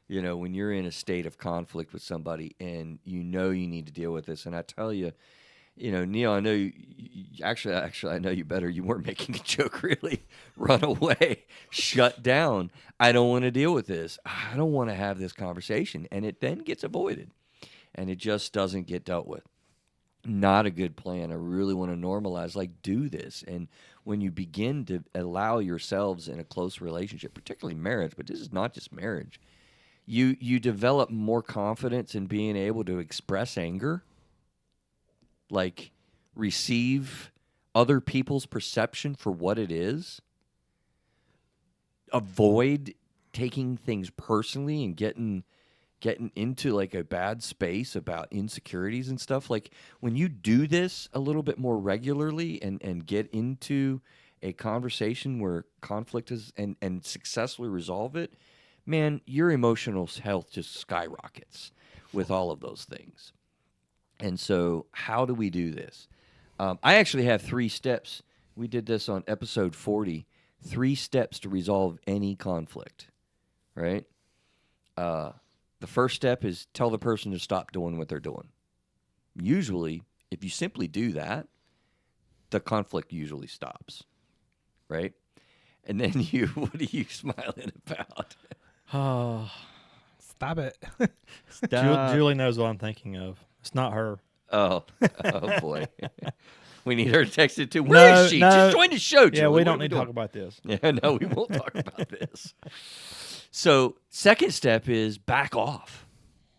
You know, when you're in a state of conflict with somebody and you know you need to deal with this, and I tell you, you know, Neil, I know actually, I know you better. You weren't making a joke, really. Run away, shut down. I don't want to deal with this. I don't want to have this conversation. And it then gets avoided, and it just doesn't get dealt with. Not a good plan. I really want to normalize, like, do this. And when you begin to allow yourselves in a close relationship, particularly marriage, but this is not just marriage, you develop more confidence in being able to express anger, like receive other people's perception for what it is, avoid taking things personally and getting into like a bad space about insecurities and stuff. Like when you do this a little bit more regularly and get into a conversation where conflict is and successfully resolve it, man, your emotional health just skyrockets with all of those things. And so how do we do this? I actually have 3 steps. We did this on episode 40, 3 steps to resolve any conflict, right? The first step is tell the person to stop doing what they're doing. Usually, if you simply do that, the conflict usually stops, right? And then what are you smiling about? Oh, Stop it. Julie knows what I'm thinking of. It's not her. Oh boy. We need her to text it too. Where is she? Just join the show, Julie. Yeah, we What don't are need to doing? talk about this. Yeah, no, we won't talk about this. So, second step is back off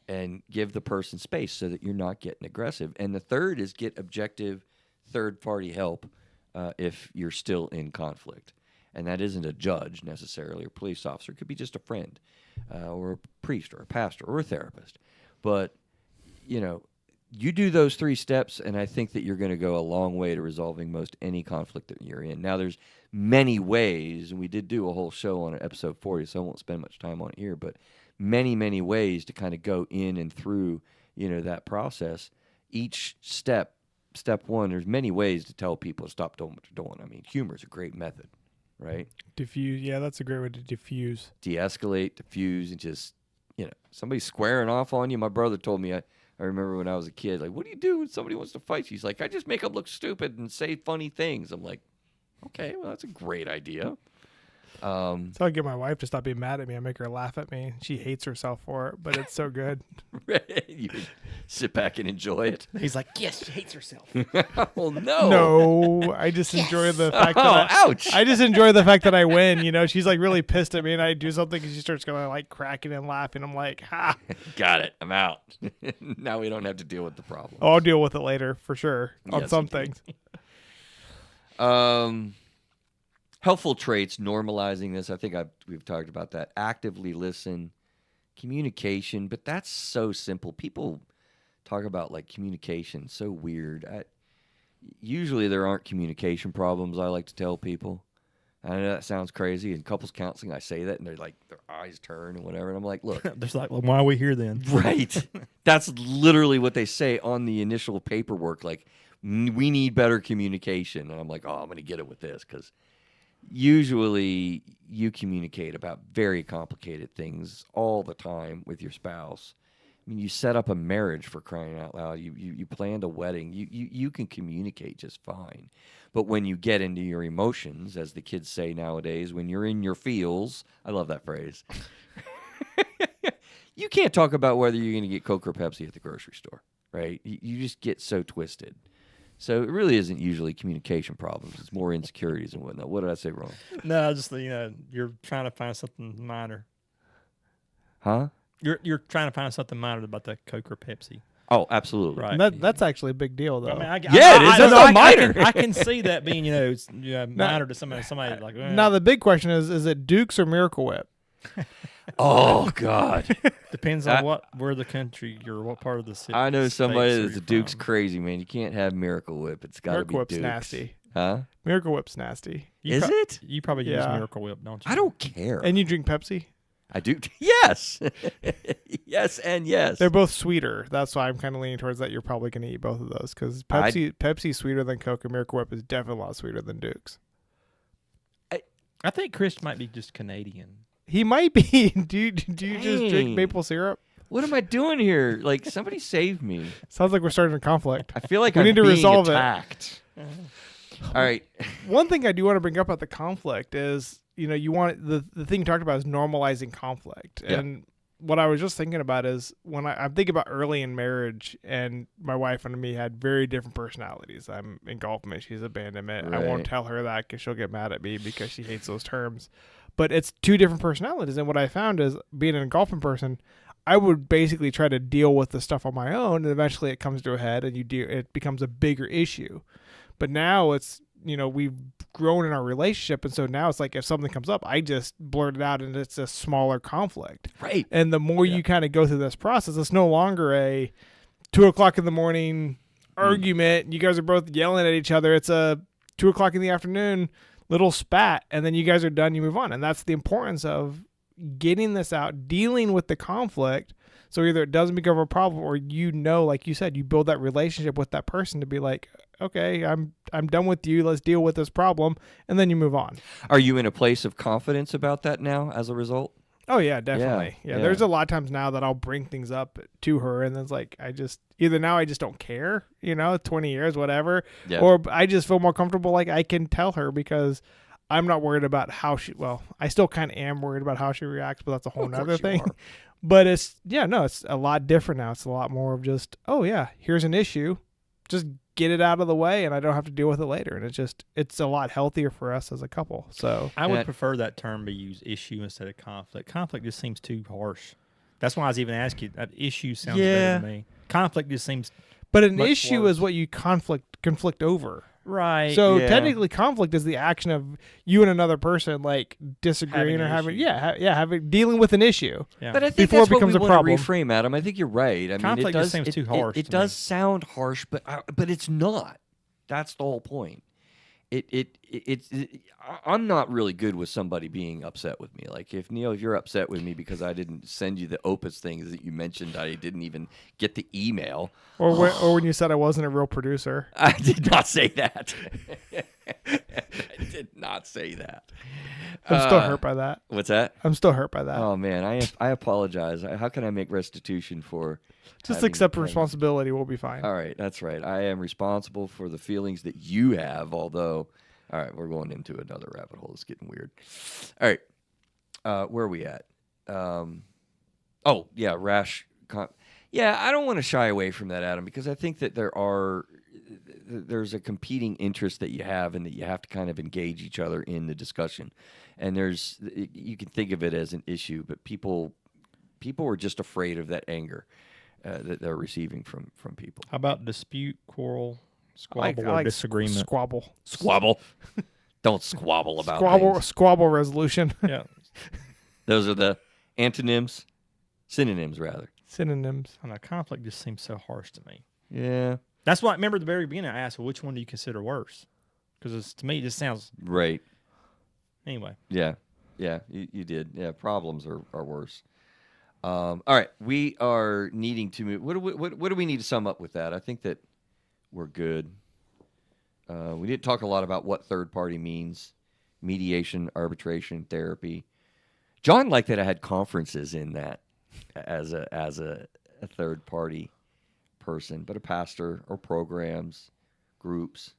and give the person space so that you're not getting aggressive. And the third is get objective third-party help if you're still in conflict. And that isn't a judge necessarily or a police officer. It could be just a friend or a priest or a pastor or a therapist. But, you know, you do those 3 steps, and I think that you're going to go a long way to resolving most any conflict that you're in. Now, there's many ways, and we did do a whole show on it, episode 40, so I won't spend much time on it here, but many, many ways to kind of go in and through, you know, that process. Each step 1, there's many ways to tell people to stop doing what they're doing. I mean, humor is a great method, right? Diffuse. Yeah, that's a great way to diffuse. De-escalate, diffuse, and just, you know, somebody squaring off on you. My brother told me, I remember when I was a kid, like, what do you do when somebody wants to fight you? He's like, I just make them look stupid and say funny things. I'm like, okay, well, that's a great idea. So I get my wife to stop being mad at me. I make her laugh at me. She hates herself for it, but it's so good. You sit back and enjoy it. He's like, yes, she hates herself. Oh, no. No, I just enjoy the fact that ouch. I just enjoy the fact that I win. You know, she's like really pissed at me, and I do something, and she starts going like cracking and laughing. I'm like, ha. Got it. I'm out. Now we don't have to deal with the problem. Oh, I'll deal with it later for sure on Yes, some indeed. things. Helpful traits, normalizing this. I think we've talked about that. Actively listen, communication, but that's so simple. People talk about like communication, so weird. Usually there aren't communication problems, I like to tell people. I know that sounds crazy. In couples counseling, I say that, and they're like, their eyes turn and whatever. And I'm like, look. There's like, well, why are we here then? Right. That's literally what they say on the initial paperwork. Like, we need better communication. And I'm like, oh, I'm going to get it with this because usually you communicate about very complicated things all the time with your spouse. I mean, you set up a marriage, for crying out loud. You planned a wedding. You can communicate just fine. But when you get into your emotions, as the kids say nowadays, when you're in your feels, I love that phrase. You can't talk about whether you're going to get Coke or Pepsi at the grocery store, right? You just get so twisted. So it really isn't usually communication problems. It's more insecurities and whatnot. What did I say wrong? No, just you're trying to find something minor. Huh? You're trying to find something minor about the Coke or Pepsi. Oh, absolutely. Right. That's actually a big deal, though. I mean, Yeah, it is. That's not minor. I can see that being, minor to somebody like. Now the big question is it Dukes or Miracle Whip? Oh, God. Depends on where the country or what part of the city. I know somebody states that's a you're Duke's from. crazy, man. You can't have Miracle Whip. It's got to be Miracle Whip's Duke's. nasty. Huh? Miracle Whip's nasty. Is it? You probably use Yeah. Miracle Whip, don't you? I don't care. And you drink Pepsi? I do. Yes. Yes and yes. They're both sweeter. That's why I'm kind of leaning towards that. You're probably going to eat both of those because Pepsi's sweeter than Coke, and Miracle Whip is definitely a lot sweeter than Duke's. I think Chris might be just Canadian. He might be. Do you just drink Dang. maple syrup? What am I doing here? Like, somebody save me. Sounds like we're starting a conflict. I feel like We I'm need to being resolve it. attacked. All right. One thing I do want to bring up about the conflict is, you want the thing you talked about is normalizing conflict. Yeah. And what I was just thinking about is when I'm thinking about early in marriage, and my wife and me had very different personalities. I'm engulfment, she's abandonment. I won't Right. tell her that because she'll get mad at me because she hates those terms. But it's two different personalities. And what I found is being an engulfing person, I would basically try to deal with the stuff on my own, and eventually it comes to a head, and it becomes a bigger issue. But now it's, we've grown in our relationship, and so now it's like if something comes up, I just blurt it out, and it's a smaller conflict. Right. And the more you kind of go through this process, it's no longer a 2:00 in the morning argument. You guys are both yelling at each other. It's a 2:00 in the afternoon little spat, and then you guys are done. You move on, and that's the importance of getting this out, dealing with the conflict. So either it doesn't become a problem, or like you said, you build that relationship with that person to be like, okay, I'm done with you. Let's deal with this problem, and then you move on. Are you in a place of confidence about that now as a result? Oh yeah, definitely. Yeah, yeah. There's a lot of times now that I'll bring things up to her, and then it's like I just don't care, 20 years, whatever, Yeah. or I just feel more comfortable. Like I can tell her because I'm not worried about how she. Well, I still kind of am worried about how she reacts, but that's a whole Of course nother you thing. are. But it's a lot different now. It's a lot more of just, oh yeah, here's an issue, just get it out of the way, and I don't have to deal with it later. And it's a lot healthier for us as a couple. So I would Yeah. prefer that term be used issue instead of conflict. Conflict just seems too harsh. That's why I was even asking you. That issue sounds better to me. Conflict just seems but an much issue worse. is what you conflict over. right. So Yeah. technically, conflict is the action of you and another person like disagreeing Having or an having issue. dealing with an issue. yeah. But I think Before that's it becomes what a we want problem. to reframe, Adam. I think you're right. I mean, Conflict it does just seems too harsh It to does me. sound harsh, but it's not. That's the whole point. I'm not really good with somebody being upset with me. Like if you're upset with me because I didn't send you the Opus things that you mentioned, I didn't even get the email. Or when you said I wasn't a real producer. I did not say that. I did not say that. I'm still hurt by that. What's that? I'm still hurt by that. Oh man, I apologize. How can I make restitution for? Just having accept things? responsibility. We'll be fine. All right, that's right. I am responsible for the feelings that you have. Although, all right, we're going into another rabbit hole. It's getting weird. All right, where are we at? Oh yeah, rash. Yeah, I don't want to shy away from that, Adam, because I think that there's a competing interest that you have, and that you have to kind of engage each other in the discussion. And you can think of it as an issue, but people are just afraid of that anger that they're receiving from people. How about dispute, quarrel, squabble, I or like disagreement? Squabble. Squabble. Don't squabble about things. Squabble resolution. Yeah. Those are the synonyms rather. Synonyms. I don't know, conflict just seems so harsh to me. Yeah. That's why I remember at the very beginning I asked, well, which one do you consider worse? Because to me, it just sounds. Right. Anyway. Yeah. Yeah. You did. Yeah. Problems are worse. All right. We are needing to move. What do we need to sum up with that? I think that we're good. We didn't talk a lot about what third party means: mediation, arbitration, therapy. John liked that I had conferences in that as a third party person, but a pastor or programs, groups,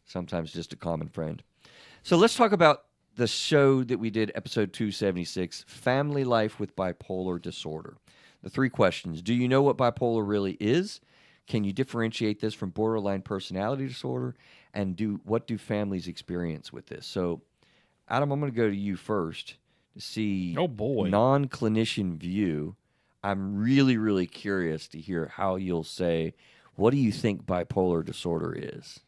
sometimes just a common friend. So let's talk about the show that we did, episode 276, Family Life with Bipolar Disorder. The 3 questions. Do you know what bipolar really is? Can you differentiate this from borderline personality disorder? And what do families experience with this? So, Adam, I'm going to go to you first to see Oh, boy. non-clinician view. I'm really, really curious to hear how you'll say, what do you think bipolar disorder is?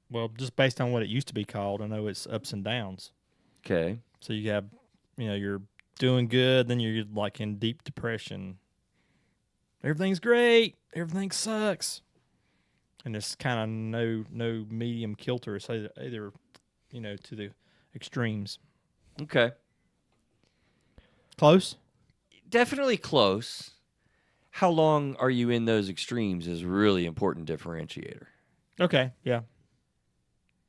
Well, just based on what it used to be called, I know it's ups and downs. Okay. So you have, you're doing good, then you're like in deep depression. Everything's great, everything sucks, and there's kind of no medium kilter. It's either to the extremes. Okay. Close. Definitely close. How long are you in those extremes is a really important differentiator. Okay. Yeah.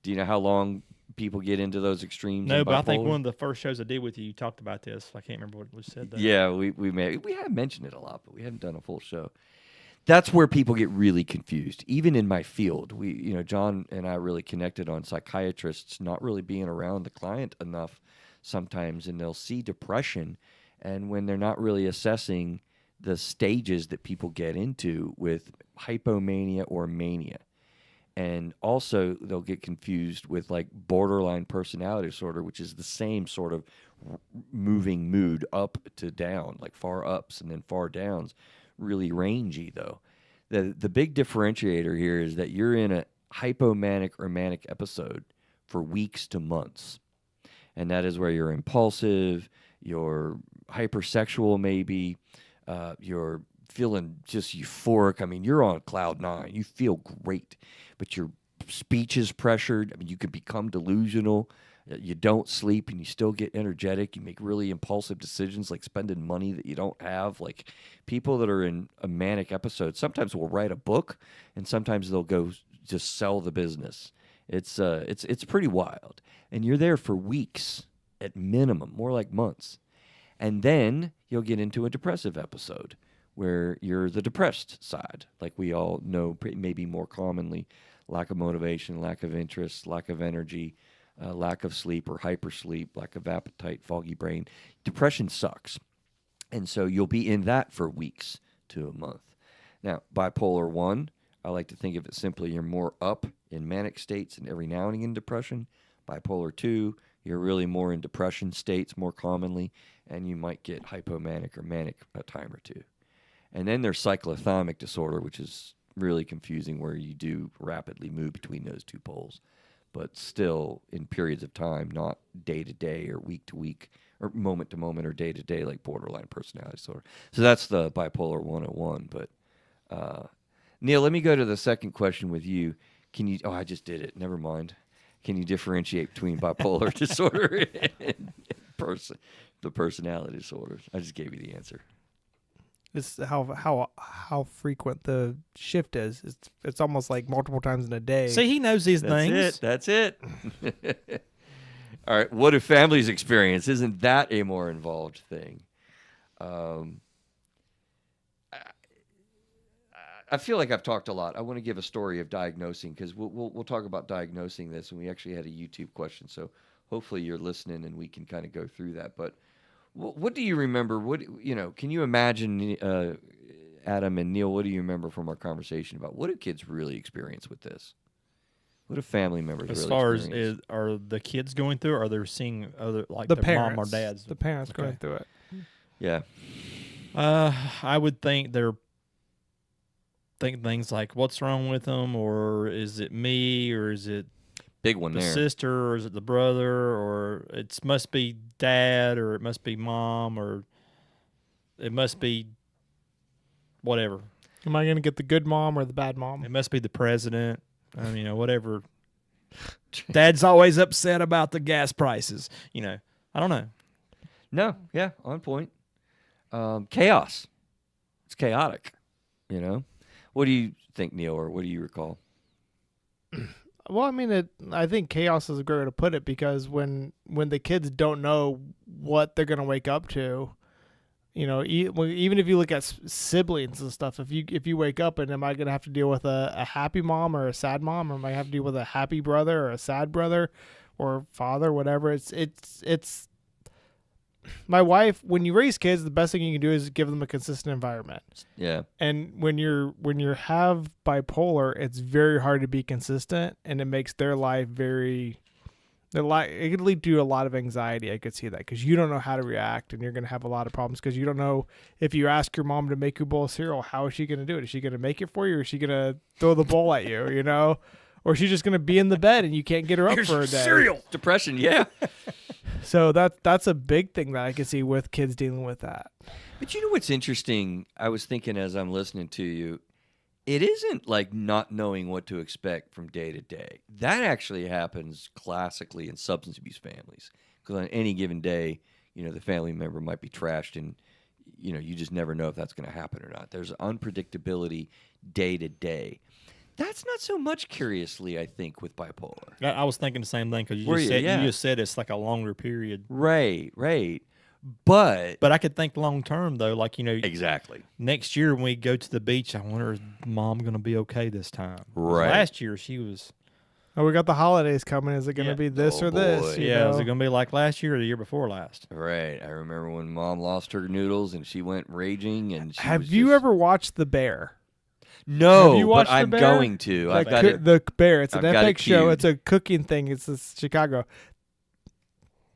Do you know how long people get into those extremes. No, in but I think bipolar? one of the first shows I did with you, you talked about this. I can't remember what was said though. Yeah, we have mentioned it a lot, but we haven't done a full show. That's where people get really confused. Even in my field, John and I really connected on psychiatrists not really being around the client enough sometimes, and they'll see depression, and when they're not really assessing the stages that people get into with hypomania or mania. And also, they'll get confused with like borderline personality disorder, which is the same sort of moving mood up to down, like far ups and then far downs, really rangy though. The big differentiator here is that you're in a hypomanic or manic episode for weeks to months. And that is where you're impulsive, you're hypersexual maybe, you're feeling just euphoric. I mean, you're on cloud nine. You feel great, but your speech is pressured. I mean, you can become delusional. You don't sleep and you still get energetic. You make really impulsive decisions like spending money that you don't have. Like people that are in a manic episode sometimes will write a book and sometimes they'll go just sell the business. It's pretty wild. And you're there for weeks at minimum, more like months. And then you'll get into a depressive episode where you're the depressed side, like we all know maybe more commonly, lack of motivation, lack of interest, lack of energy, lack of sleep or hypersleep, lack of appetite, foggy brain. Depression sucks. And so you'll be in that for weeks to a month. Now, bipolar 1, I like to think of it simply, you're more up in manic states and every now and again depression. Bipolar 2, you're really more in depression states more commonly, and you might get hypomanic or manic a time or two. And then there's cyclothymic disorder, which is really confusing, where you do rapidly move between those two poles, but still in periods of time, not day to day or week to week or moment to moment or day to day like borderline personality disorder. So that's the bipolar 101. But Neil, let me go to the second question with you. Can you? Oh, I just did it. Never mind. Can you differentiate between bipolar disorder and the personality disorders? I just gave you the answer. It's how frequent the shift is. It's almost like multiple times in a day. See, he knows these things. That's it. All right. What do families experience? Isn't that a more involved thing? I feel like I've talked a lot. I want to give a story of diagnosing because we'll talk about diagnosing this, and we actually had a YouTube question. So hopefully you're listening, and we can kind of go through that. But what do you remember? Can you imagine, Adam and Neil? What do you remember from our conversation about what do kids really experience with this? What do family members As really far experience? as are the kids going through, or are they seeing other like the their parents, mom or dads? the parents Okay. going through it. Yeah. I would think they're thinking things like, "What's wrong with them?" or "Is it me?" or "Is it Big one the there. sister?" or "Is it the brother?" or "It must be dad," or "It must be mom," or "It must be whatever." Am I going to get the good mom or the bad mom? It must be the president. Whatever. Dad's always upset about the gas prices. I don't know. No, yeah, on point. Chaos. It's chaotic, What do you think, Neil, or what do you recall? Well, I mean, I think chaos is a great way to put it because when the kids don't know what they're going to wake up to, even if you look at siblings and stuff, if you wake up and am I going to have to deal with a happy mom or a sad mom, or am I have to deal with a happy brother or a sad brother or father, whatever? It's my wife. When you raise kids, the best thing you can do is give them a consistent environment. Yeah. And when you have bipolar, it's very hard to be consistent, and it makes their life it could lead to a lot of anxiety. I could see that because you don't know how to react, and you're going to have a lot of problems because you don't know if you ask your mom to make you a bowl of cereal, how is she going to do it? Is she going to make it for you, or is she going to throw the bowl at you? Or is she just going to be in the bed and you can't get her up for a day? Cereal. Depression, yeah. So that's a big thing that I can see with kids dealing with that. But you know what's interesting? I was thinking as I'm listening to you, it isn't like not knowing what to expect from day to day. That actually happens classically in substance abuse families. Because on any given day, the family member might be trashed and, you just never know if that's going to happen or not. There's unpredictability day to day. That's not so much curiously, I think, with bipolar. I was thinking the same thing because Were you? Yeah. you just said it's like a longer period. Right. But But I could think long term though, like exactly. next year when we go to the beach, I wonder is Mom going to be okay this time? 'Cause Right. Last year she was. Oh, we got the holidays coming. Is it going to Yeah. be this Oh, or this? boy. you Yeah, is know? it going to be like last year or the year before last? Right. I remember when Mom lost her noodles and she went raging. And she Have was you just- ever watched The Bear? No, Have you watched but The I'm Bear? going to. I've got it. The Bear. It's an I've got it epic show. queued. It's a cooking thing. It's Chicago.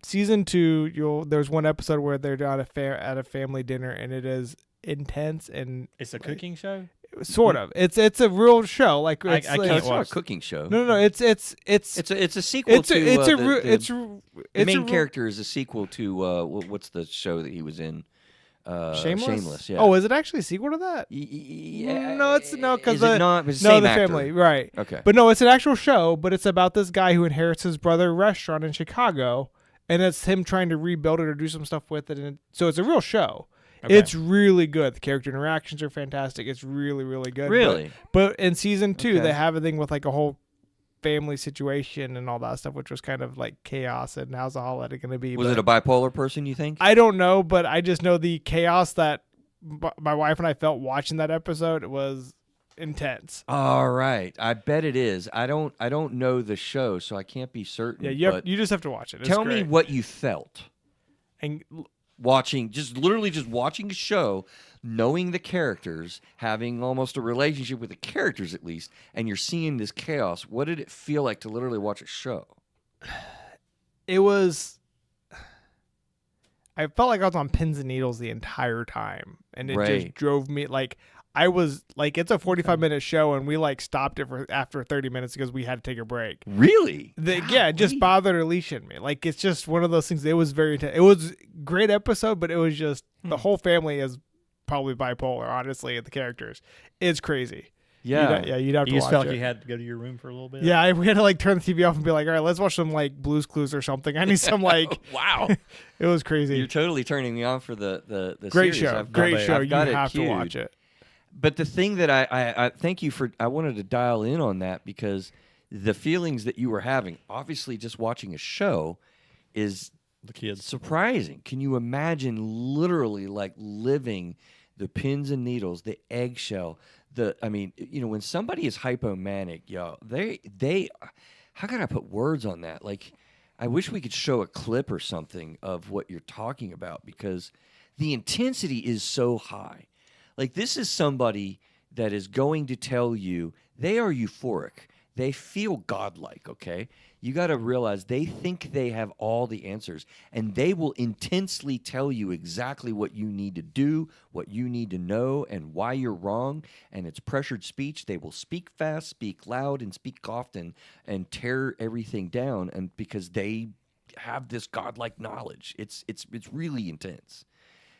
Season 2, there's one episode where they're at a family dinner, and it is intense and It's a cooking show. sort of. It's a real show. Like I it's can't like, It's not a watch- cooking show. no. It's It's a sequel it's to a it's a the, re- the, it's the it's main a re- character is a sequel to what's the show that he was in? Shameless. Yeah. Oh, is it actually a sequel to that? Yeah. No, it's no because Is it not? It's the no same the actor. family right. Okay. But no, it's an actual show. But it's about this guy who inherits his brother's restaurant in Chicago, and it's him trying to rebuild it or do some stuff with it. And so it's a real show. Okay. It's really good. The character interactions are fantastic. It's really, really good. Really? But in season 2, Okay. they have a thing with like a whole family situation and all that stuff, which was kind of like chaos. And how's the holiday going to be? Was But it a bipolar person? You think? I don't know, but I just know the chaos that my wife and I felt watching that episode was intense. All right. I bet it is. I don't know the show, so I can't be certain. Yeah, but you just have to watch it. It's tell me great. what you felt And watching, just literally just watching a show, knowing the characters, having almost a relationship with the characters at least, and you're seeing this chaos. What did it feel like to literally watch a show? it was. I felt like I was on pins and needles the entire time, and it Right. just drove me like I was like it's a 45-minute show, and we like stopped it for after 30 minutes because we had to take a break. Really? Yeah, it just Golly. bothered Alicia and me. Like it's just one of those things. It was very intense. It was a great episode, but it was just the whole family is probably bipolar. Honestly, the characters, it's crazy. Yeah. You'd have You to just watch felt it. like you had to go to your room for a little bit. Yeah, we had to like turn the TV off and be like, all right, let's watch some like Blue's Clues or something. I need some like. Wow. It was crazy. You're totally turning me on for the Great series. show. I've got Great it- show. I've You got it have to queued. watch it. But the thing that I thank you for, I wanted to dial in on that because the feelings that you were having, obviously just watching a show is The kids. surprising. Can you imagine literally like living the pins and needles, the eggshell, when somebody is hypomanic, they how can I put words on that? Like, I wish we could show a clip or something of what you're talking about because the intensity is so high. Like, this is somebody that is going to tell you they are euphoric. They feel godlike, okay? You got to realize they think they have all the answers, and they will intensely tell you exactly what you need to do, what you need to know, and why you're wrong. And it's pressured speech. They will speak fast, speak loud, and speak often, and tear everything down. And because they have this godlike knowledge, it's really intense.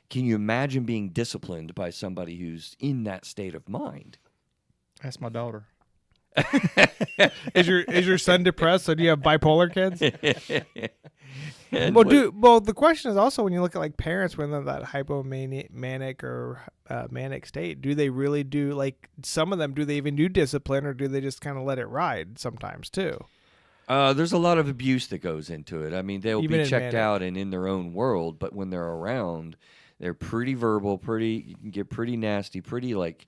Can you imagine being disciplined by somebody who's in that state of mind? That's my daughter. Is your son depressed? So do you have bipolar kids? And Well, the question is also when you look at like parents when they're that hypomanic or manic state, do they really do like some of them? Do they even do discipline, or do they just kind of let it ride sometimes too? there's a lot of abuse that goes into it. I mean, they'll Even be in checked manic. out and in their own world, but when they're around, they're pretty verbal, you can get pretty nasty, pretty like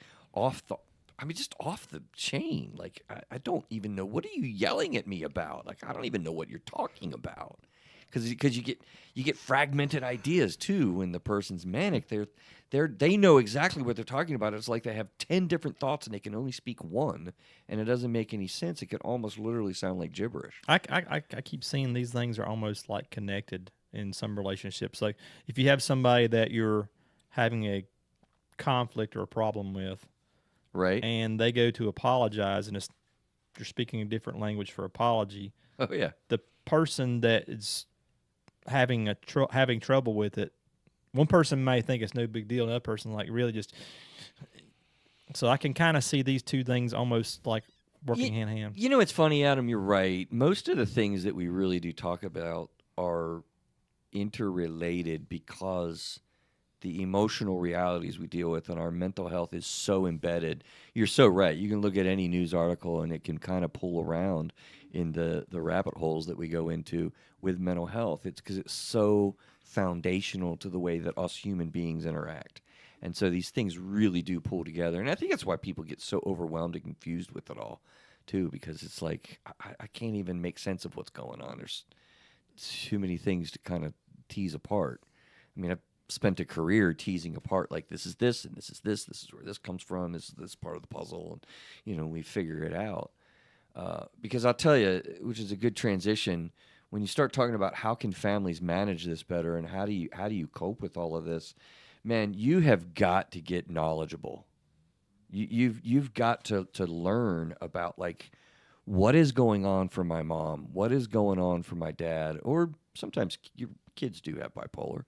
just off the chain. Like, I don't even know, what are you yelling at me about? Like, I don't even know what you're talking about. Because you get fragmented ideas too when the person's manic. They know exactly what they're talking about. It's like they have 10 different thoughts and they can only speak one, and it doesn't make any sense. It could almost literally sound like gibberish. I keep seeing these things are almost like connected in some relationships. Like if you have somebody that you're having a conflict or a problem with, Right? and they go to apologize, and you're speaking a different language for apology. Oh yeah. The person that is having having trouble with it, one person may think it's no big deal, another person like really just. So I can kind of see these two things almost like working hand in hand. You know, it's funny, Adam. You're right. Most of the things that we really do talk about are interrelated because the emotional realities we deal with and our mental health is so embedded. You're so right. You can look at any news article and it can kind of pull around in the rabbit holes that we go into with mental health. It's because it's so foundational to the way that us human beings interact. And so these things really do pull together. And I think that's why people get so overwhelmed and confused with it all, too, because it's like, I can't even make sense of what's going on. There's too many things to kind of tease apart. I mean, I've spent a career teasing apart, like, this is this, and this is this, this is where this comes from, this is this part of the puzzle, and, you know, we figure it out. Because I'll tell you, which is a good transition, when you start talking about how can families manage this better and how do you cope with all of this, man, you have got to get knowledgeable. You've got to learn about, like, what is going on for my mom, what is going on for my dad, or sometimes your kids do have bipolar.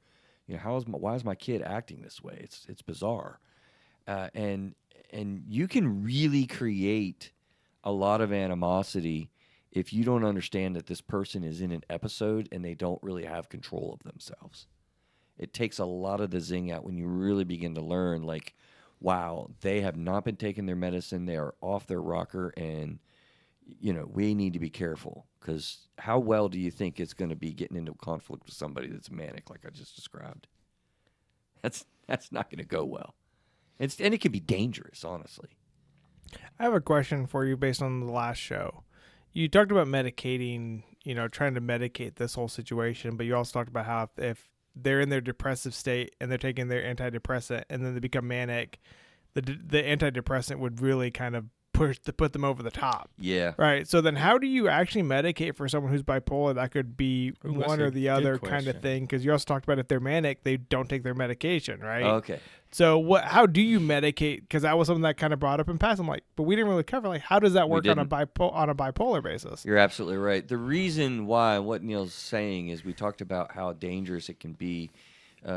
You know, why is my kid acting this way? It's bizarre, and you can really create a lot of animosity if you don't understand that this person is in an episode and they don't really have control of themselves. It takes a lot of the zing out when you really begin to learn, like, wow, they have not been taking their medicine, they are off their rocker, and, you know, we need to be careful, because how well do you think it's going to be getting into conflict with somebody that's manic, like I just described? That's not going to go well. And it can be dangerous, honestly. I have a question for you based on the last show. You talked about medicating, you know, trying to medicate this whole situation, but you also talked about how if they're in their depressive state and they're taking their antidepressant and then they become manic, the antidepressant would really kind of put them over the top. Yeah. Right. So then how do you actually medicate for someone who's bipolar? That could be one or the other kind of thing. Because you also talked about if they're manic, they don't take their medication, right? Okay. So how do you medicate? Because that was something that kind of brought up in past. I'm like, but we didn't really cover, like, how does that work on a bipolar basis? You're absolutely right. The reason why, what Neil's saying is, we talked about how dangerous it can be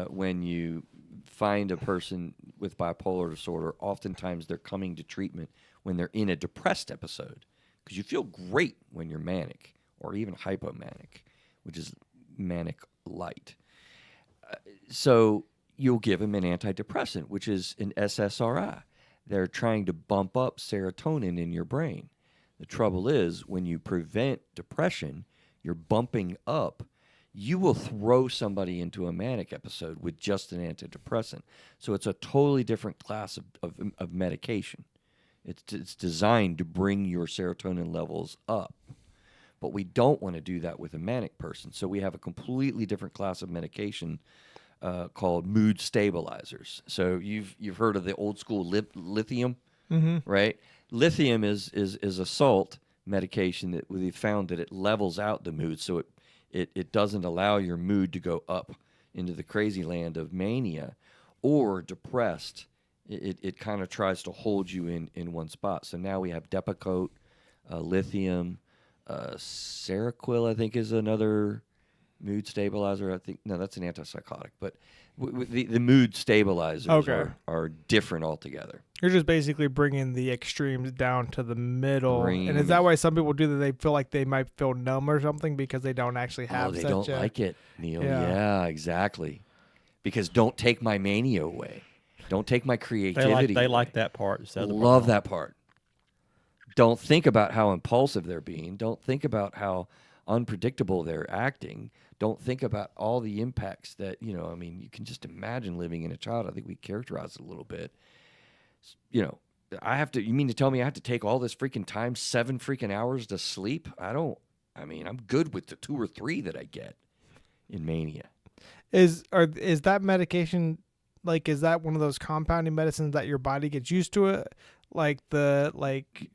when you find a person with bipolar disorder. Oftentimes they're coming to treatment when they're in a depressed episode, because you feel great when you're manic or even hypomanic, which is manic light. So you'll give them an antidepressant, which is an SSRI. They're trying to bump up serotonin in your brain. The trouble is, when you prevent depression, you're bumping up. You will throw somebody into a manic episode with just an antidepressant. So it's a totally different class of medication. It's designed to bring your serotonin levels up. But we don't want to do that with a manic person. So we have a completely different class of medication called mood stabilizers. So you've heard of the old school lithium, right? Lithium is a salt medication that we found that it levels out the mood, so it doesn't allow your mood to go up into the crazy land of mania or depressed. It kind of tries to hold you in one spot. So now we have Depakote, lithium, Seroquel, I think, is another mood stabilizer. I think, no, that's an antipsychotic. But the mood stabilizers are different altogether. You're just basically bringing the extremes down to the middle. And is that why some people do that? They feel like they might feel numb or something because they don't actually have they don't like it, Neil. Yeah, exactly. Because don't take my mania away. Don't take my creativity. They like that part. Love that part. Don't think about how impulsive they're being. Don't think about how unpredictable they're acting. Don't think about all the impacts that, you know, I mean, you can just imagine living in a child. I think we characterize it a little bit. You know, you mean to tell me I have to take all this freaking time, 7 freaking hours to sleep? I'm good with the 2 or 3 that I get in mania. Is that medication, like, is that one of those compounding medicines that your body gets used to it?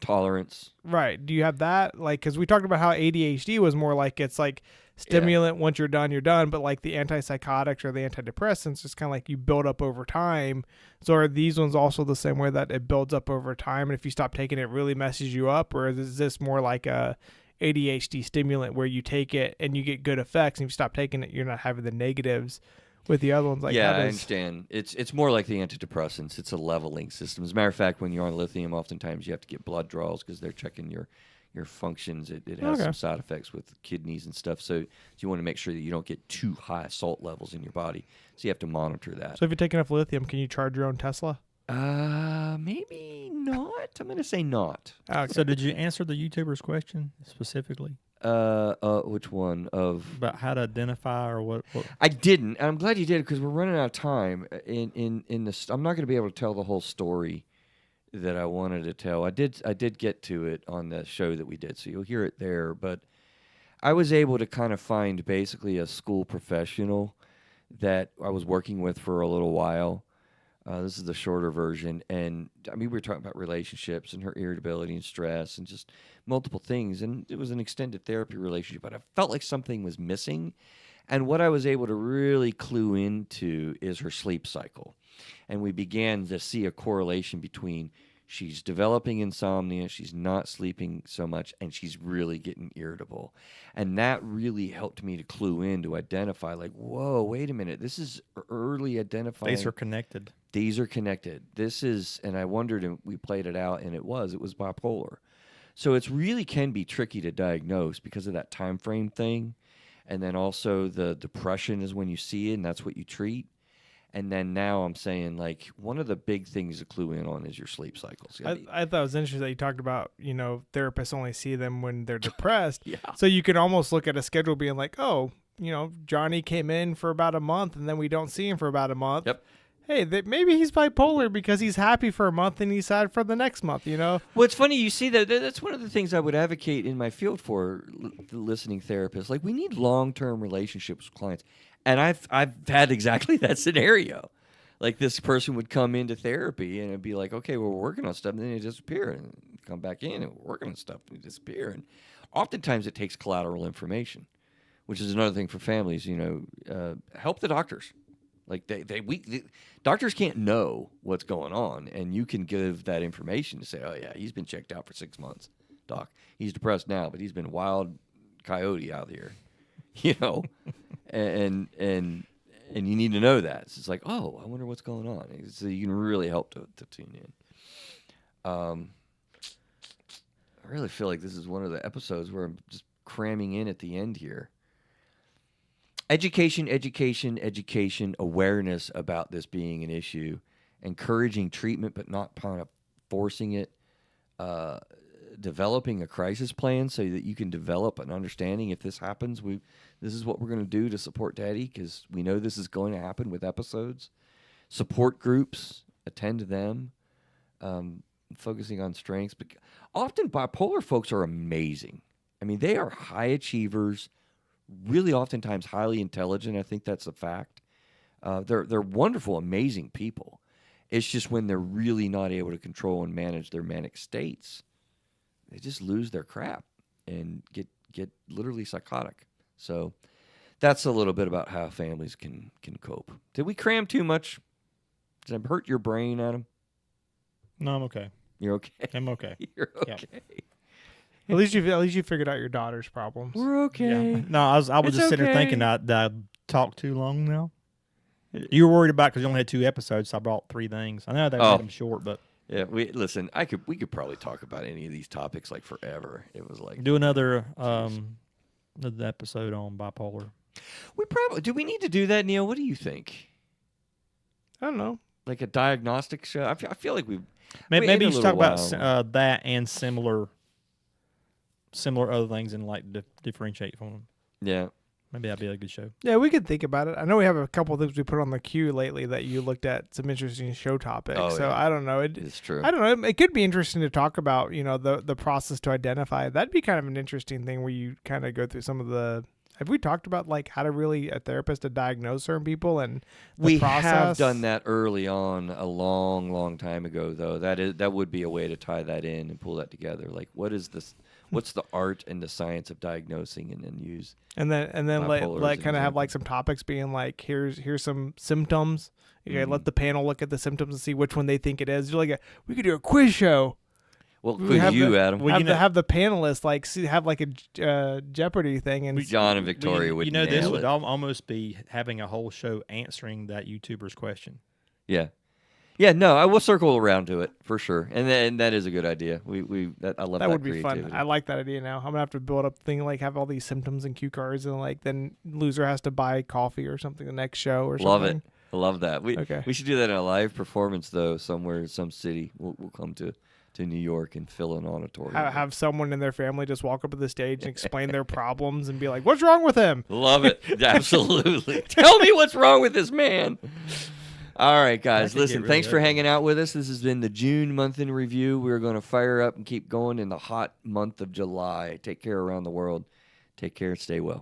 Tolerance. Right. Do you have that? Like, because we talked about how ADHD was more like it's like stimulant. Once you're done, you're done. But like the antipsychotics or the antidepressants, it's kind of like you build up over time. So are these ones also the same way that it builds up over time? And if you stop taking it, it really messes you up? Or is this more like a ADHD stimulant where you take it and you get good effects, and if you stop taking it, you're not having the negatives with the other ones? Like, yeah, I understand. It's more like the antidepressants. It's a leveling system. As a matter of fact, when you're on lithium, oftentimes you have to get blood draws because they're checking your your functions. It has Okay. some side effects with kidneys and stuff. So you want to make sure that you don't get too high salt levels in your body. So you have to monitor that. So if you take enough lithium, can you charge your own Tesla? Maybe not. I'm going to say not. Okay. So did you answer the YouTuber's question specifically Which one of? about how to identify or what? I didn't. And I'm glad you did because we're running out of time. In this, I'm not going to be able to tell the whole story that I wanted to tell. I did get to it on the show that we did, so you'll hear it there. But I was able to kind of find basically a school professional that I was working with for a little while. This is the shorter version. And I mean, we were talking about relationships and her irritability and stress and just multiple things. And it was an extended therapy relationship, but I felt like something was missing. And what I was able to really clue into is her sleep cycle. And we began to see a correlation between she's developing insomnia, she's not sleeping so much, and she's really getting irritable. And that really helped me to clue in to identify, like, whoa, wait a minute, this is early identifying. These are connected. These are connected. This is, and I wondered, and we played it out, and it was bipolar. So it's really can be tricky to diagnose because of that time frame thing. And then also the depression is when you see it, and that's what you treat. And then now I'm saying, like, one of the big things to clue in on is your sleep cycles. I thought it was interesting that you talked about, therapists only see them when they're depressed. Yeah. So you can almost look at a schedule being like, oh, Johnny came in for about a month and then we don't see him for about a month. Yep. Hey, maybe he's bipolar because he's happy for a month and he's sad for the next month, Well, it's funny you see that. That's one of the things I would advocate in my field for the listening therapists. Like, we need long-term relationships with clients. And I've had exactly that scenario. Like, this person would come into therapy and it'd be like, okay, well, we're working on stuff, and then they disappear, and come back in and we're working on stuff, and they disappear. And oftentimes it takes collateral information, which is another thing for families. Help the doctors. Like, the doctors can't know what's going on, and you can give that information to say, oh yeah, he's been checked out for 6 months, doc. He's depressed now, but he's been wild coyote out here, and you need to know that. So it's like, oh, I wonder what's going on. So you can really help to tune in. I really feel like this is one of the episodes where I'm just cramming in at the end here. Education, awareness about this being an issue, encouraging treatment but not kind of forcing it, developing a crisis plan so that you can develop an understanding if this happens. This is what we're going to do to support Daddy because we know this is going to happen with episodes. Support groups, attend to them, focusing on strengths. But often bipolar folks are amazing. I mean, they are high achievers, really oftentimes highly intelligent. I think that's a fact. They're wonderful, amazing people. It's just when they're really not able to control and manage their manic states, they just lose their crap and get literally psychotic. So that's a little bit about how families can cope. Did we cram too much? Did I hurt your brain, Adam? No, I'm okay. You're okay. I'm okay. You're okay. Yep. At least you figured out your daughter's problems. We're okay. Yeah. No, I was It's just sitting there okay. thinking that I talked too long now. You were worried about because you only had 2 episodes, so I brought 3 things. I know they made them short, but Yeah, we could probably talk about any of these topics like forever. It was like do another episode on bipolar. Do we need to do that, Neil? What do you think? I don't know. Like a diagnostic show? I feel like we Maybe you should talk about while. that and similar other things and like differentiate from them. Yeah. Maybe that'd be a good show. Yeah, we could think about it. I know we have a couple of things we put on the queue lately that you looked at some interesting show topics. Oh, so yeah. I don't know. It's true. I don't know. It could be interesting to talk about, the process to identify. That'd be kind of an interesting thing where you kind of go through some of the. Have we talked about like how to really a therapist to diagnose certain people and the We process? have done that early on a long, long time ago, though. That would be a way to tie that in and pull that together. Like, what is this? What's the art and the science of diagnosing, and then use And then bipolar let as an kind of have example. like some topics being like here's some symptoms. Okay, let the panel look at the symptoms and see which one they think it is. We could do a quiz show. Well, We quiz have you, the- Adam. Well, Have the panelists like have like a Jeopardy thing and John and Victoria would this nail would it. almost be having a whole show answering that YouTuber's question. Yeah. Yeah, no, I will circle around to it for sure, and that is a good idea. I love That would be creativity. fun. I like that idea now. I'm gonna have to build up thing like have all these symptoms and cue cards, and like then loser has to buy coffee or something the next show or Love something. it. I love that. Okay. We should do that in a live performance though, somewhere in some city. We'll come to New York and fill an auditorium. Have someone in their family just walk up to the stage and explain their problems and be like, "What's wrong with him?" Love it. Absolutely. Tell me what's wrong with this man. All right, guys. That could Listen, get thanks really for ugly. hanging out with us. This has been the June month in review. We're going to fire up and keep going in the hot month of July. Take care around the world. Take care. Stay well.